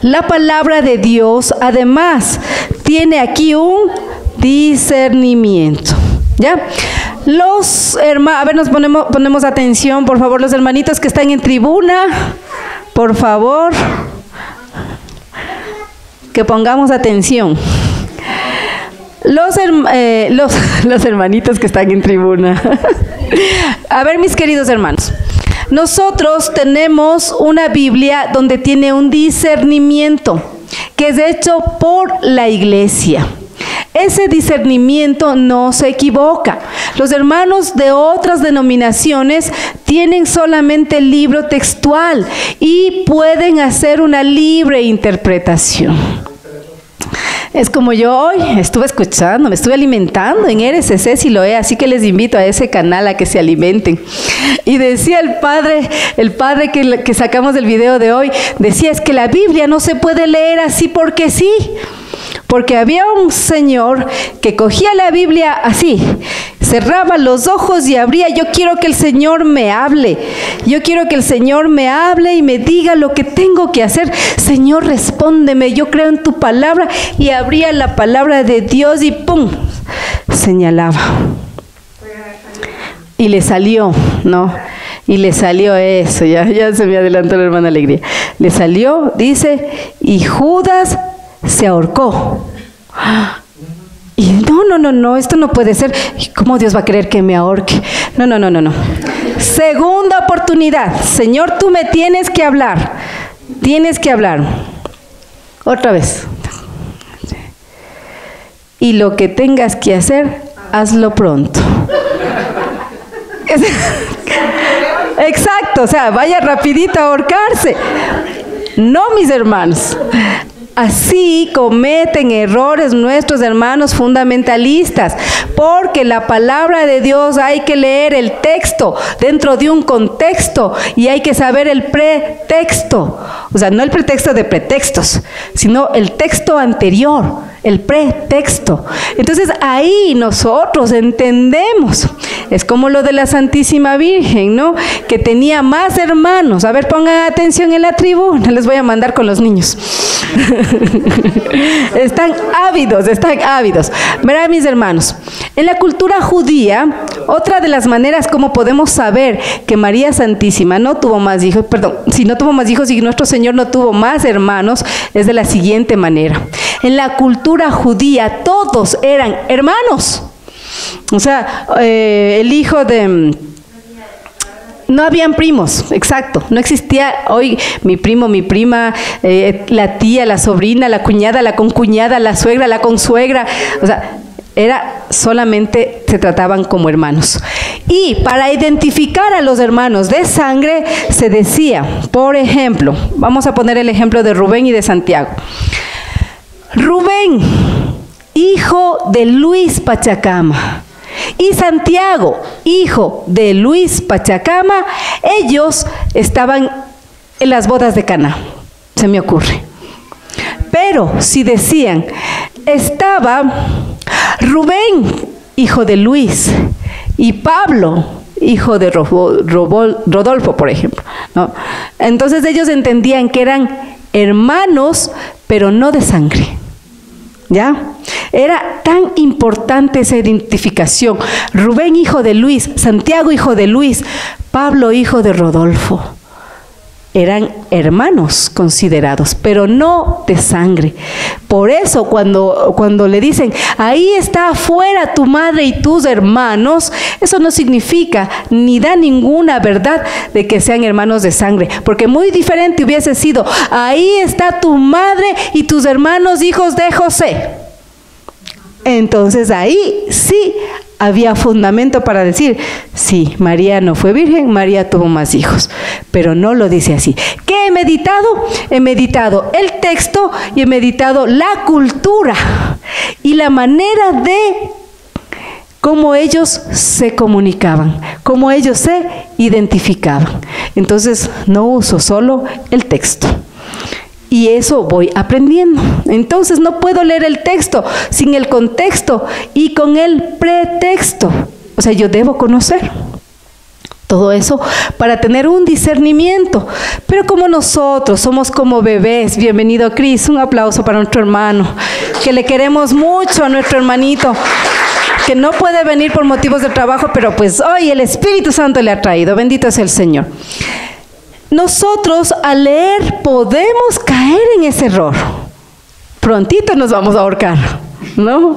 La palabra de Dios además tiene aquí un discernimiento, ¿ya? Los hermanos, a ver, nos ponemos atención, por favor, los hermanitos que están en tribuna, por favor, que pongamos atención. Los hermanitos que están en tribuna. A ver, mis queridos hermanos, nosotros tenemos una Biblia donde tiene un discernimiento que es hecho por la iglesia. Ese discernimiento no se equivoca. Los hermanos de otras denominaciones tienen solamente el libro textual y pueden hacer una libre interpretación. Es como yo hoy estuve escuchando, me estuve alimentando en RCC Siloé, así que les invito a ese canal a que se alimenten. Y decía el padre que sacamos del video de hoy, decía, es que la Biblia no se puede leer así porque sí. Porque había un señor que cogía la Biblia así, cerraba los ojos y abría, yo quiero que el Señor me hable, yo quiero que el Señor me hable y me diga lo que tengo que hacer. Señor, respóndeme, yo creo en tu palabra, y abría la palabra de Dios y ¡pum!, señalaba. Y le salió, ¿no? Y le salió eso, ya se me adelantó la hermana Alegría. Le salió, dice, y Judas se ahorcó. Y no, esto no puede ser. ¿Cómo Dios va a querer que me ahorque? No. Segunda oportunidad. Señor, tú me tienes que hablar. Tienes que hablar. Otra vez. Y lo que tengas que hacer, hazlo pronto. Exacto, o sea, vaya rapidito a ahorcarse. No, mis hermanos. Así cometen errores nuestros hermanos fundamentalistas, porque la palabra de Dios hay que leer el texto dentro de un contexto y hay que saber el pretexto. O sea, no el pretexto de pretextos, sino el texto anterior, el pretexto. Entonces ahí nosotros entendemos. Es como lo de la Santísima Virgen, ¿no? Que tenía más hermanos. A ver, pongan atención en la tribuna, les voy a mandar con los niños. Están ávidos. Verán, mis hermanos, en la cultura judía, otra de las maneras como podemos saber que María Santísima no tuvo más hijos, si no tuvo más hijos y nuestro Señor no tuvo más hermanos, es de la siguiente manera. En la cultura judía todos eran hermanos. O sea, el hijo de... No habían primos, exacto, no existía hoy mi primo, mi prima, la tía, la sobrina, la cuñada, la concuñada, la suegra, la consuegra, o sea, solamente se trataban como hermanos. Y para identificar a los hermanos de sangre se decía, por ejemplo, vamos a poner el ejemplo de Rubén y de Santiago. Rubén, hijo de Luis Pachacama, y Santiago, hijo de Luis Pachacama, ellos estaban en las bodas de Caná, se me ocurre. Pero si decían, estaba Rubén, hijo de Luis, y Pablo, hijo de Rodolfo, por ejemplo, ¿no? Entonces ellos entendían que eran hermanos, pero no de sangre. ¿Ya? Era tan importante esa identificación. Rubén, hijo de Luis, Santiago, hijo de Luis, Pablo, hijo de Rodolfo. Eran hermanos considerados, pero no de sangre. Por eso cuando le dicen, ahí está afuera tu madre y tus hermanos, eso no significa ni da ninguna verdad de que sean hermanos de sangre, porque muy diferente hubiese sido, ahí está tu madre y tus hermanos hijos de José. Entonces ahí sí había fundamento para decir, sí, María no fue virgen, María tuvo más hijos, pero no lo dice así. ¿Qué he meditado? He meditado el texto y he meditado la cultura y la manera de cómo ellos se comunicaban, cómo ellos se identificaban. Entonces no uso solo el texto. Y eso voy aprendiendo. Entonces no puedo leer el texto sin el contexto y con el pretexto. O sea, yo debo conocer todo eso para tener un discernimiento. Pero como nosotros somos como bebés, bienvenido Cris, un aplauso para nuestro hermano, que le queremos mucho a nuestro hermanito, que no puede venir por motivos de trabajo, pero pues hoy el Espíritu Santo le ha traído. Bendito es el Señor. Nosotros al leer podemos caer en ese error. Prontito nos vamos a ahorcar, ¿no?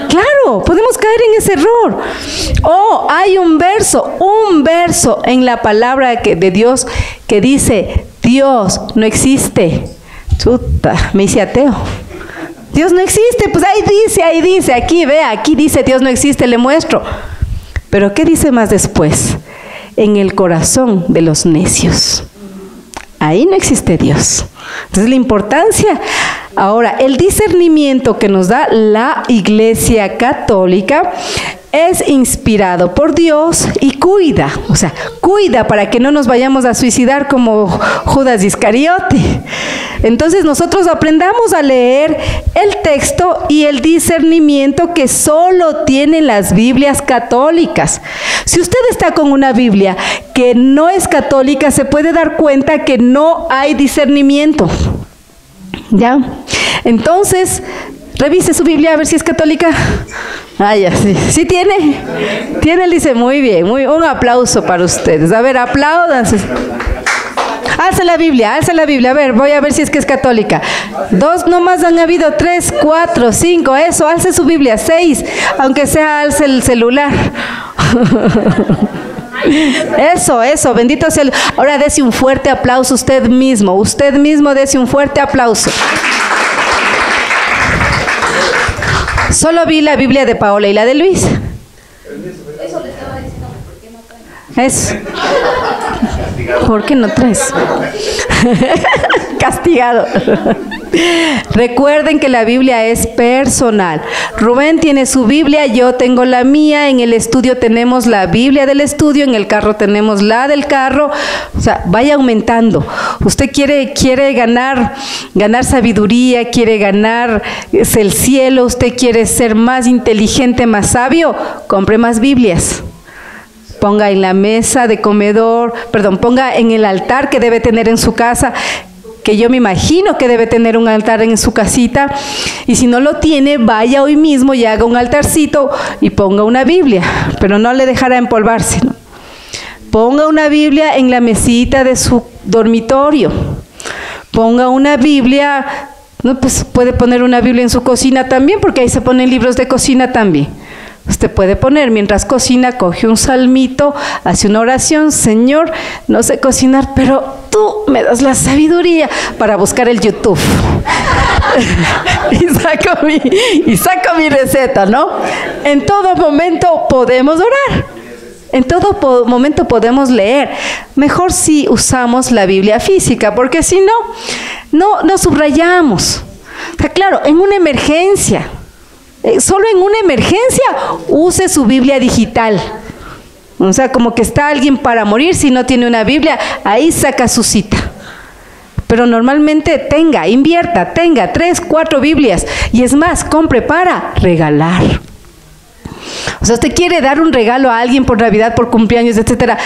Claro, podemos caer en ese error. Oh, hay un verso en la palabra de Dios que dice, Dios no existe. Chuta, me hice ateo. Dios no existe, pues ahí dice, aquí vea, aquí dice Dios no existe, le muestro. Pero ¿qué dice más después? En el corazón de los necios. ahí no existe Dios. Entonces la importancia. Ahora, el discernimiento que nos da la Iglesia Católica es inspirado por Dios y cuida, o sea, cuida para que no nos vayamos a suicidar como Judas Iscariote. Entonces nosotros aprendamos a leer el texto y el discernimiento que solo tienen las Biblias católicas. Si usted está con una Biblia que no es católica, se puede dar cuenta que no hay discernimiento. ¿Ya? Entonces, revise su Biblia a ver si es católica. Ah, ya, sí. ¿Sí tiene? Tiene, dice, muy bien. Un aplauso para ustedes. A ver, apláudanse. Alza la Biblia. A ver, voy a ver si es que es católica. 2 nomás han habido, 3, 4, 5. Eso, alce su Biblia. 6, aunque sea alce el celular. Eso, bendito sea. Ahora dese un fuerte aplauso usted mismo dese un fuerte aplauso. Solo vi la Biblia de Paola y la de Luis. Eso le estaba diciendo, ¿por qué no traes? Eso. ¿Por qué no traes? Castigado. Recuerden que la Biblia es personal. Rubén tiene su Biblia, yo tengo la mía, en el estudio tenemos la Biblia del estudio, en el carro tenemos la del carro. O sea, vaya aumentando. Usted quiere ganar sabiduría, quiere ganar el cielo, usted quiere ser más inteligente, más sabio, compre más Biblias. Ponga en la mesa de comedor, ponga en el altar que debe tener en su casa, que yo me imagino que debe tener un altar en su casita, y si no lo tiene, vaya hoy mismo y haga un altarcito y ponga una Biblia, pero no le dejará empolvarse, ¿no? Ponga una Biblia en la mesita de su dormitorio, ponga una Biblia, no, pues puede poner una Biblia en su cocina también, porque ahí se ponen libros de cocina también. Usted puede poner, mientras cocina, coge un salmito, hace una oración: Señor, no sé cocinar, pero tú me das la sabiduría para buscar el YouTube. y saco mi receta, ¿no? En todo momento podemos orar. En todo momento podemos leer. Mejor si usamos la Biblia física, porque si no subrayamos. Está claro, en una emergencia. Solo en una emergencia use su Biblia digital. O sea, como que está alguien para morir, si no tiene una Biblia, ahí saca su cita. Pero normalmente invierta 3, 4 Biblias. Y es más, compre para regalar. O sea, usted quiere dar un regalo a alguien por Navidad, por cumpleaños, etcétera,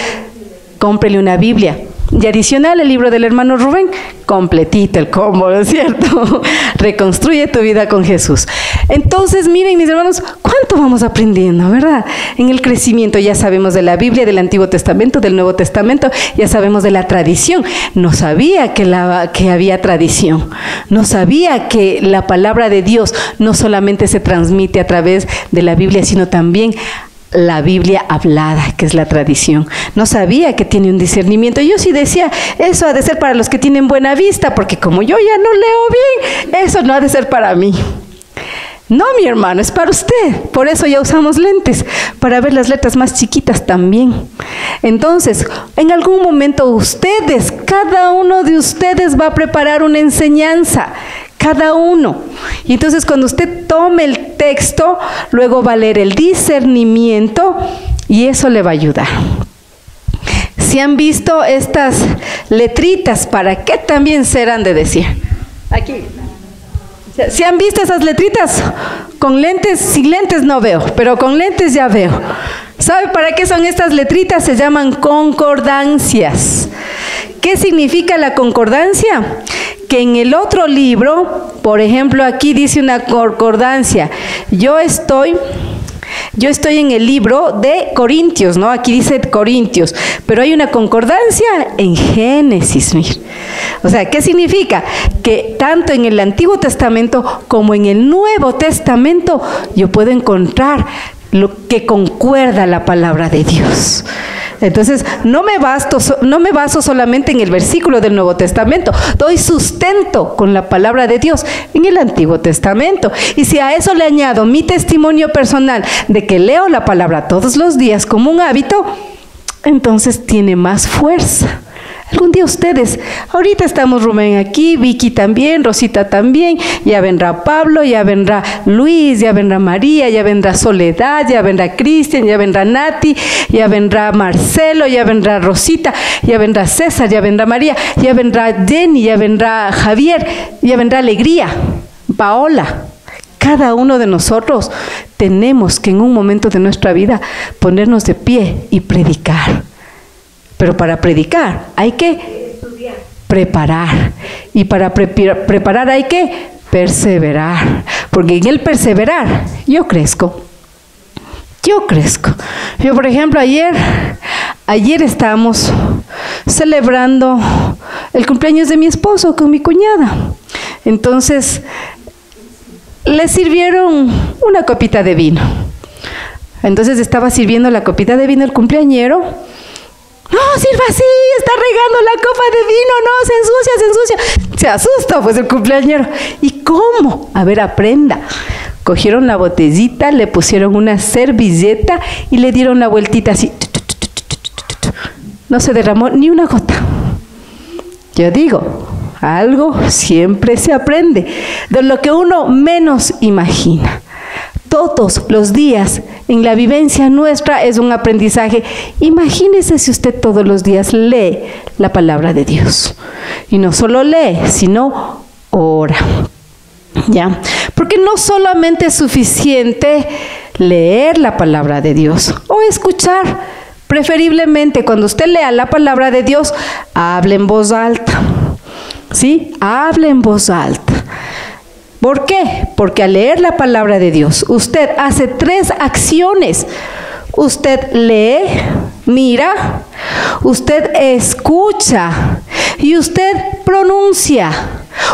cómprele una Biblia. Y adicional, el libro del hermano Rubén, completito el combo, ¿no es cierto? Reconstruye tu vida con Jesús. Entonces, miren, mis hermanos, ¿cuánto vamos aprendiendo, verdad? En el crecimiento ya sabemos de la Biblia, del Antiguo Testamento, del Nuevo Testamento, ya sabemos de la tradición. No sabía que había tradición. No sabía que la palabra de Dios no solamente se transmite a través de la Biblia, sino también la Biblia hablada, que es la tradición. No sabía que tiene un discernimiento. Yo sí decía, eso ha de ser para los que tienen buena vista, porque como yo ya no leo bien, eso no ha de ser para mí. No, mi hermano, es para usted. Por eso ya usamos lentes, para ver las letras más chiquitas también. Entonces, en algún momento cada uno de ustedes va a preparar una enseñanza. Cada uno. Y entonces cuando usted tome el texto, luego va a leer el discernimiento y eso le va a ayudar. Si han visto estas letritas, ¿para qué también serán de decir? Aquí. Si han visto esas letritas, con lentes, sin lentes no veo, pero con lentes ya veo. ¿Sabe para qué son estas letritas? Se llaman concordancias. ¿Qué significa la concordancia? Que en el otro libro, por ejemplo, aquí dice una concordancia. Yo estoy en el libro de Corintios, ¿no? Aquí dice Corintios, pero hay una concordancia en Génesis, mire. O sea, ¿qué significa? Que tanto en el Antiguo Testamento como en el Nuevo Testamento yo puedo encontrar lo que concuerda la palabra de Dios. Entonces, no me baso solamente en el versículo del Nuevo Testamento, doy sustento con la palabra de Dios en el Antiguo Testamento. Y si a eso le añado mi testimonio personal de que leo la palabra todos los días como un hábito, entonces tiene más fuerza. Algún día ustedes, ahorita estamos Rubén aquí, Vicky también, Rosita también, ya vendrá Pablo, ya vendrá Luis, ya vendrá María, ya vendrá Soledad, ya vendrá Cristian, ya vendrá Nati, ya vendrá Marcelo, ya vendrá Rosita, ya vendrá César, ya vendrá María, ya vendrá Jenny, ya vendrá Javier, ya vendrá Alegría, Paola. Cada uno de nosotros tenemos que en un momento de nuestra vida ponernos de pie y predicar. Pero para predicar hay que preparar. Y para preparar hay que perseverar. Porque en el perseverar yo crezco. Yo crezco. Yo, por ejemplo, ayer estábamos celebrando el cumpleaños de mi esposo con mi cuñada. Entonces, le sirvieron una copita de vino. Entonces estaba sirviendo la copita de vino el cumpleañero. No, sirva así, está regando la copa de vino, no, se ensucia. Se asusta pues el cumpleañero. ¿Y cómo? A ver, aprenda. Cogieron la botellita, le pusieron una servilleta y le dieron la vueltita así. No se derramó ni una gota. Yo digo, algo siempre se aprende, de lo que uno menos imagina. Todos los días en la vivencia nuestra es un aprendizaje. Imagínese si usted todos los días lee la palabra de Dios. Y no solo lee, sino ora. ¿Ya? Porque no solamente es suficiente leer la palabra de Dios o escuchar. Preferiblemente cuando usted lea la palabra de Dios, hable en voz alta. ¿Sí? Hable en voz alta. ¿Por qué? Porque al leer la palabra de Dios, usted hace 3 acciones. Usted lee, mira, usted escucha y usted pronuncia.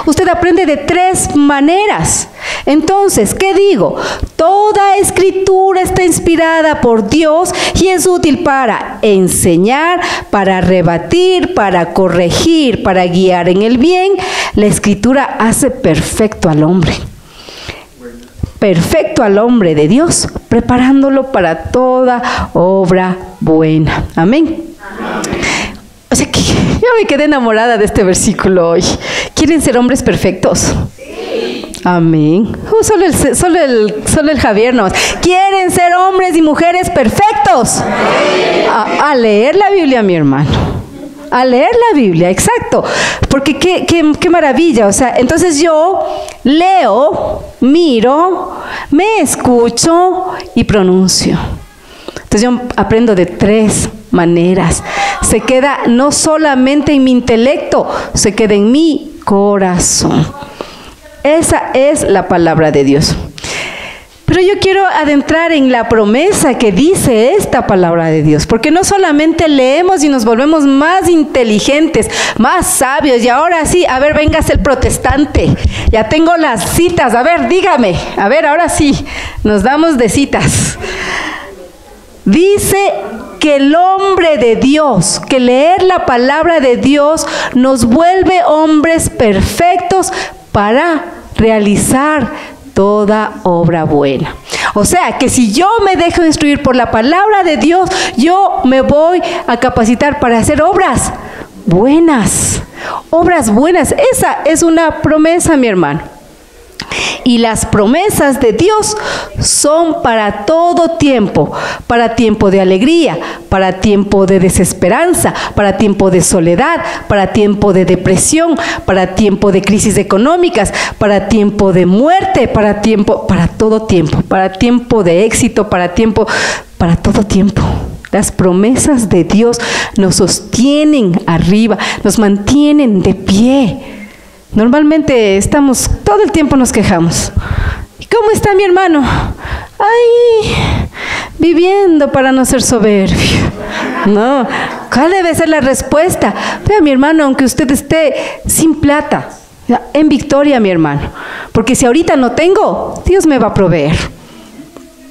Usted aprende de 3 maneras. Entonces, ¿qué digo? Toda escritura está inspirada por Dios y es útil para enseñar, para rebatir, para corregir, para guiar en el bien. La escritura hace perfecto al hombre. Perfecto al hombre de Dios, preparándolo para toda obra buena. Amén. O sea que yo me quedé enamorada de este versículo hoy. ¿Quieren ser hombres perfectos? Sí. Amén. Solo el Javier no. ¿Quieren ser hombres y mujeres perfectos? A leer la Biblia, mi hermano. A leer la Biblia, exacto. Porque qué maravilla. O sea, entonces yo leo, miro, me escucho y pronuncio. Entonces yo aprendo de 3 maneras. Se queda no solamente en mi intelecto, se queda en mi corazón. Esa es la palabra de Dios. Pero yo quiero adentrar en la promesa que dice esta palabra de Dios, porque no solamente leemos y nos volvemos más inteligentes, más sabios, y ahora sí, a ver, véngase el protestante, ya tengo las citas, a ver, dígame, a ver, ahora sí, nos damos de citas. Dice que el hombre de Dios, que leer la palabra de Dios nos vuelve hombres perfectos para realizar toda obra buena. O sea, que si yo me dejo instruir por la palabra de Dios, yo me voy a capacitar para hacer obras buenas. Obras buenas. Esa es una promesa, mi hermano. Y las promesas de Dios son para todo tiempo, para tiempo de alegría, para tiempo de desesperanza, para tiempo de soledad, para tiempo de depresión, para tiempo de crisis económicas, para tiempo de muerte, para todo tiempo, para tiempo de éxito, para todo tiempo. Las promesas de Dios nos sostienen arriba, nos mantienen de pie. Normalmente todo el tiempo nos quejamos. ¿Y cómo está mi hermano? Ay, viviendo para no ser soberbio. No, ¿cuál debe ser la respuesta? Vea, mi hermano, aunque usted esté sin plata, en victoria, mi hermano. Porque si ahorita no tengo, Dios me va a proveer.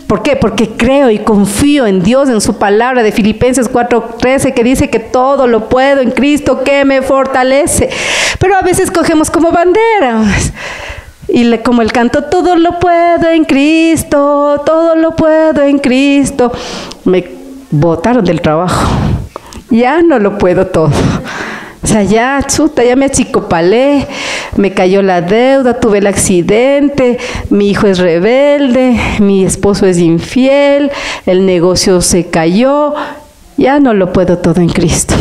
¿Por qué? Porque creo y confío en Dios, en su palabra de Filipenses 4:13, que dice que todo lo puedo en Cristo que me fortalece. Pero a veces cogemos como bandera, y como el canto, todo lo puedo en Cristo, todo lo puedo en Cristo. Me botaron del trabajo, ya no lo puedo todo. O sea, ya, chuta, ya me achicopalé, me cayó la deuda, tuve el accidente, mi hijo es rebelde, mi esposo es infiel, el negocio se cayó, ya no lo puedo todo en Cristo.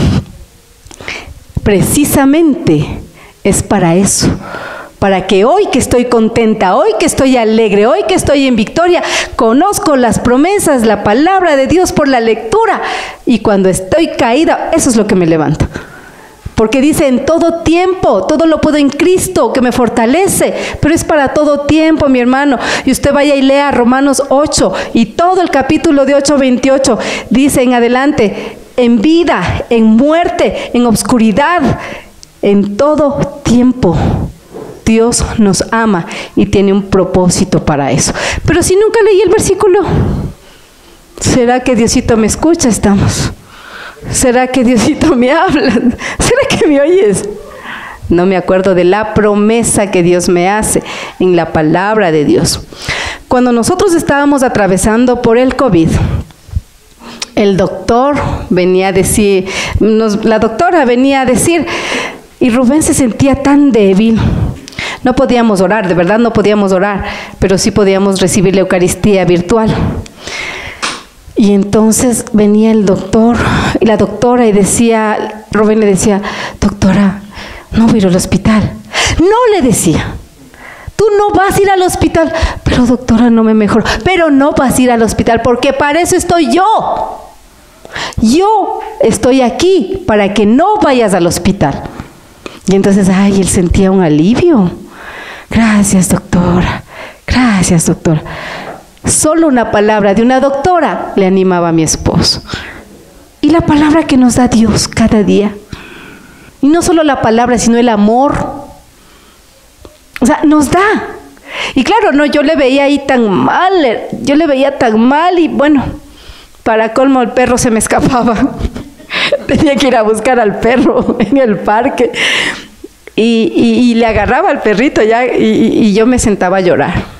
Precisamente es para eso, para que hoy que estoy contenta, hoy que estoy alegre, hoy que estoy en victoria, conozco las promesas, la palabra de Dios por la lectura, y cuando estoy caída, eso es lo que me levanta. Porque dice, en todo tiempo, todo lo puedo en Cristo, que me fortalece, pero es para todo tiempo, mi hermano. Y usted vaya y lea Romanos 8, y todo el capítulo de 8:28, dice en adelante, en vida, en muerte, en obscuridad, en todo tiempo, Dios nos ama y tiene un propósito para eso. Pero si nunca leí el versículo, ¿será que Diosito me escucha? Estamos. ¿Será que Diosito me habla? ¿Será que me oyes? No me acuerdo de la promesa que Dios me hace en la palabra de Dios. Cuando nosotros estábamos atravesando por el COVID, el doctor venía a decir, la doctora venía a decir, y Rubén se sentía tan débil. No podíamos orar, de verdad no podíamos orar, pero sí podíamos recibir la Eucaristía virtual. Y entonces venía el doctor y la doctora y decía, Rubén le decía, doctora, no voy a ir al hospital. No, le decía, tú no vas a ir al hospital. Pero doctora, no me mejoro. Pero no vas a ir al hospital porque para eso estoy yo. Yo estoy aquí para que no vayas al hospital. Y entonces, ay, él sentía un alivio. Gracias, doctora. Gracias, doctora. Solo una palabra de una doctora le animaba a mi esposo. Y la palabra que nos da Dios cada día. Y no solo la palabra, sino el amor. O sea, nos da. Y claro, no, yo le veía ahí tan mal, y bueno, para colmo el perro se me escapaba. Tenía que ir a buscar al perro en el parque. Y le agarraba al perrito ya y yo me sentaba a llorar.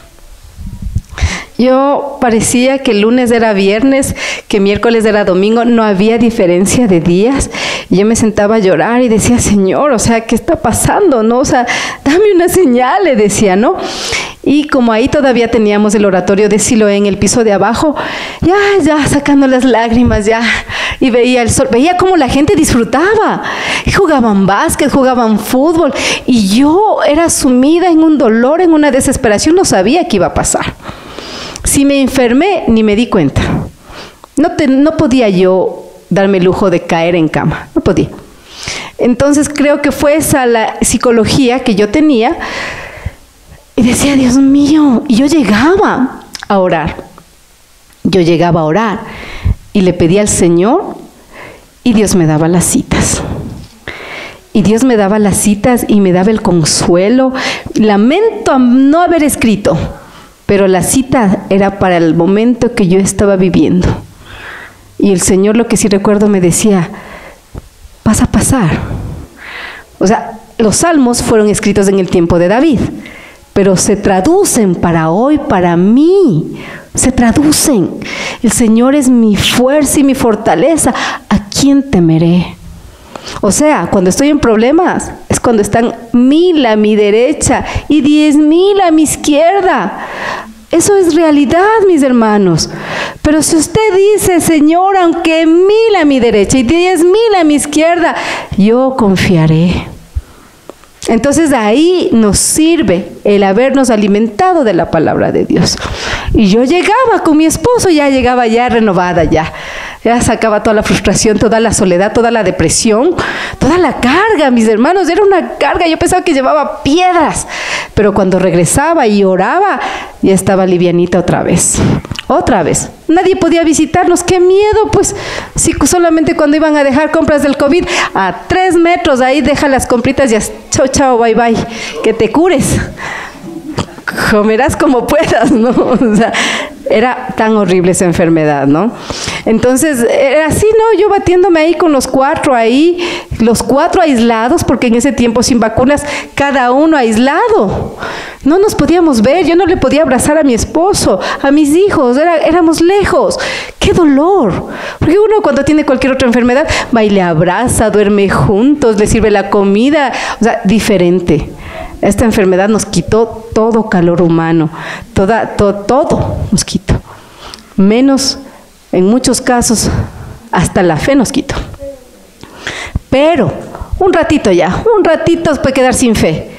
Yo parecía que el lunes era viernes, que miércoles era domingo, no había diferencia de días. Y yo me sentaba a llorar y decía, Señor, o sea, ¿qué está pasando? ¿No? O sea, dame una señal, le decía, ¿no? Y como ahí todavía teníamos el oratorio de Siloé en el piso de abajo, ya sacando las lágrimas, ya, y veía el sol, veía cómo la gente disfrutaba, y jugaban básquet, jugaban fútbol, y yo era sumida en un dolor, en una desesperación, no sabía qué iba a pasar. Si me enfermé, ni me di cuenta. No podía yo darme el lujo de caer en cama, no podía. Entonces creo que fue esa la psicología que yo tenía, y decía, Dios mío, y yo llegaba a orar. Yo llegaba a orar y le pedía al Señor y Dios me daba las citas. Y Dios me daba las citas y me daba el consuelo. Lamento no haber escrito, pero la cita era para el momento que yo estaba viviendo. Y el Señor, lo que sí recuerdo, me decía, vas a pasar. O sea, los salmos fueron escritos en el tiempo de David, pero se traducen para hoy, para mí. Se traducen. El Señor es mi fuerza y mi fortaleza. ¿A quién temeré? O sea, cuando estoy en problemas, es cuando están 1000 a mi derecha y 10,000 a mi izquierda. Eso es realidad, mis hermanos. Pero si usted dice, Señor, aunque 1000 a mi derecha y 10,000 a mi izquierda, yo confiaré. Entonces ahí nos sirve el habernos alimentado de la palabra de Dios. Y yo llegaba con mi esposo, ya llegaba ya renovada, ya sacaba toda la frustración, toda la soledad, toda la depresión, toda la carga, mis hermanos, era una carga, yo pensaba que llevaba piedras, pero cuando regresaba y oraba, ya estaba livianita otra vez. Nadie podía visitarnos, qué miedo, pues, si solamente cuando iban a dejar compras del COVID, a 3 metros, ahí deja las compritas, ya, chao, bye, que te cures. Comerás como puedas, ¿no? O sea, era tan horrible esa enfermedad, ¿no? Entonces, era así, ¿no? Yo batiéndome ahí con los 4 aislados, porque en ese tiempo sin vacunas, cada uno aislado. No nos podíamos ver, yo no le podía abrazar a mi esposo, a mis hijos, éramos lejos. ¡Qué dolor! Porque uno cuando tiene cualquier otra enfermedad va y le abraza, duerme juntos, le sirve la comida, o sea, diferente. Esta enfermedad nos quitó todo calor humano, todo nos quitó. Menos, en muchos casos, hasta la fe nos quitó. Pero, un ratito puede quedar sin fe.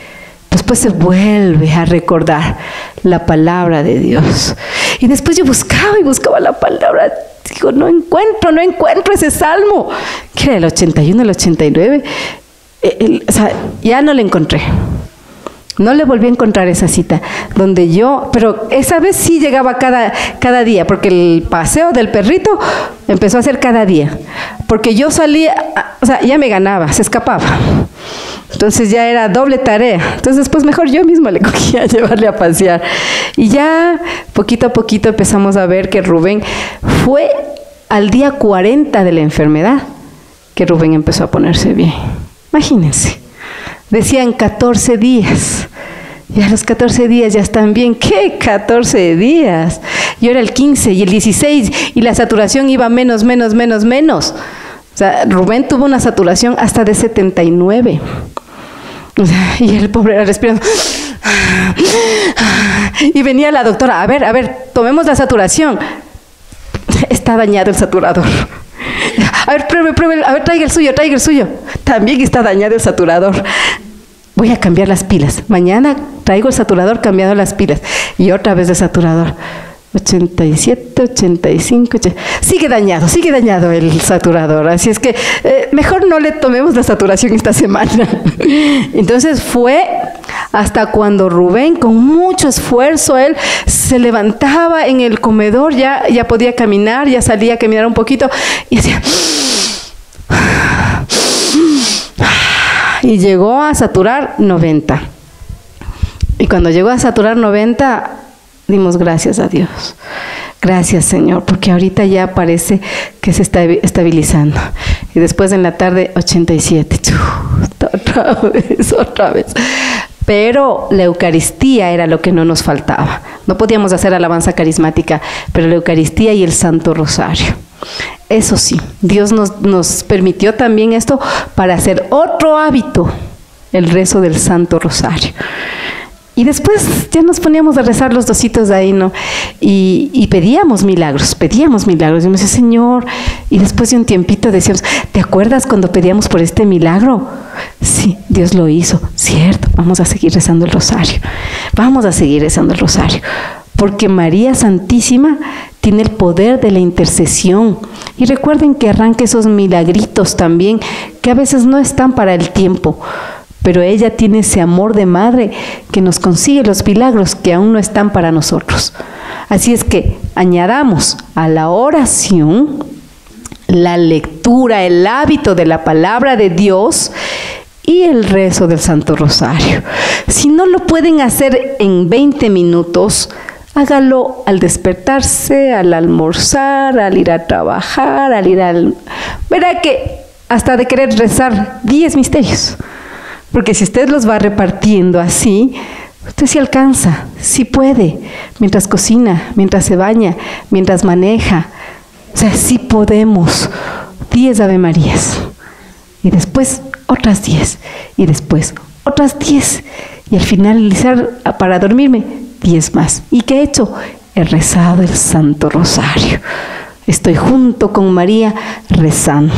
Después se vuelve a recordar la palabra de Dios. Y después yo buscaba la palabra. Digo, no encuentro ese salmo. ¿Qué era el 81, el 89? O sea, ya no le encontré. No le volví a encontrar esa cita donde pero esa vez sí llegaba cada día, porque el paseo del perrito empezó a hacer cada día. Porque yo salía, o sea, ya me ganaba, se escapaba. Entonces ya era doble tarea. Entonces después mejor yo misma le cogía a llevarle a pasear. Y ya poquito a poquito empezamos a ver que Rubén fue al día 40 de la enfermedad que Rubén empezó a ponerse bien. Imagínense. Decían 14 días. Y a los 14 días ya están bien. ¿Qué 14 días? Yo era el 15 y el 16 y la saturación iba menos. O sea, Rubén tuvo una saturación hasta de 79. O sea, y el pobre era respirando. Y venía la doctora, a ver, tomemos la saturación. Está dañado el saturador. A ver, pruebe, a ver, traiga el suyo. También está dañado el saturador. Voy a cambiar las pilas. Mañana traigo el saturador cambiado las pilas. Y otra vez de saturador. 87, 85, sigue dañado el saturador, así es que mejor no le tomemos la saturación esta semana. Entonces fue hasta cuando Rubén, con mucho esfuerzo, él se levantaba en el comedor, ya podía caminar, ya salía a caminar un poquito y hacía... Y llegó a saturar 90. Y cuando llegó a saturar 90... dimos gracias a Dios. Gracias, Señor, porque ahorita ya parece que se está estabilizando. Y después en la tarde, 87. Otra vez. Pero la Eucaristía era lo que no nos faltaba. No podíamos hacer alabanza carismática, pero la Eucaristía y el Santo Rosario. Eso sí, Dios nos permitió también esto para hacer otro hábito, el rezo del Santo Rosario. Y después ya nos poníamos a rezar los dositos ahí, ¿no? Y pedíamos milagros. Y me decía, Señor, y después de un tiempito decíamos, ¿te acuerdas cuando pedíamos por este milagro? Sí, Dios lo hizo, cierto, vamos a seguir rezando el rosario. Porque María Santísima tiene el poder de la intercesión. Y recuerden que arranca esos milagritos también, que a veces no están para el tiempo. Pero ella tiene ese amor de madre que nos consigue los milagros que aún no están para nosotros. Así es que añadamos a la oración la lectura, el hábito de la palabra de Dios y el rezo del Santo Rosario. Si no lo pueden hacer en 20 minutos, hágalo al despertarse, al almorzar, al ir a trabajar, verá que hasta de querer rezar 10 misterios. Porque si usted los va repartiendo así, usted sí alcanza, sí puede, mientras cocina, mientras se baña, mientras maneja. O sea, sí podemos. 10 Ave Marías. Y después otras 10. Y después otras 10. Y al finalizar, para dormirme, 10 más. ¿Y qué he hecho? He rezado el Santo Rosario. Estoy junto con María rezando.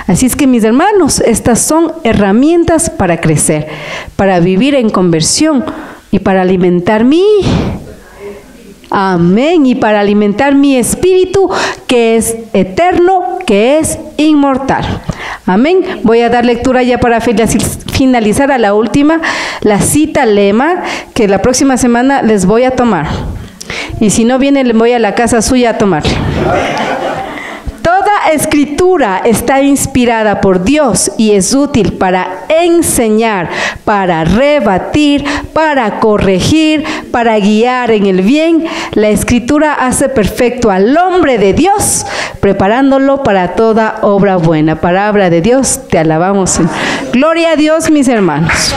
Así es que, mis hermanos, estas son herramientas para crecer, para vivir en conversión y para alimentar amén, y para alimentar mi espíritu que es eterno, que es inmortal. Amén. Voy a dar lectura ya para finalizar a la última, la cita lema que la próxima semana les voy a tomar. Y si no viene, le voy a la casa suya a tomarle. Toda escritura está inspirada por Dios y es útil para enseñar, para rebatir, para corregir, para guiar en el bien. La escritura hace perfecto al hombre de Dios, preparándolo para toda obra buena. Palabra de Dios, te alabamos. Gloria a Dios, mis hermanos.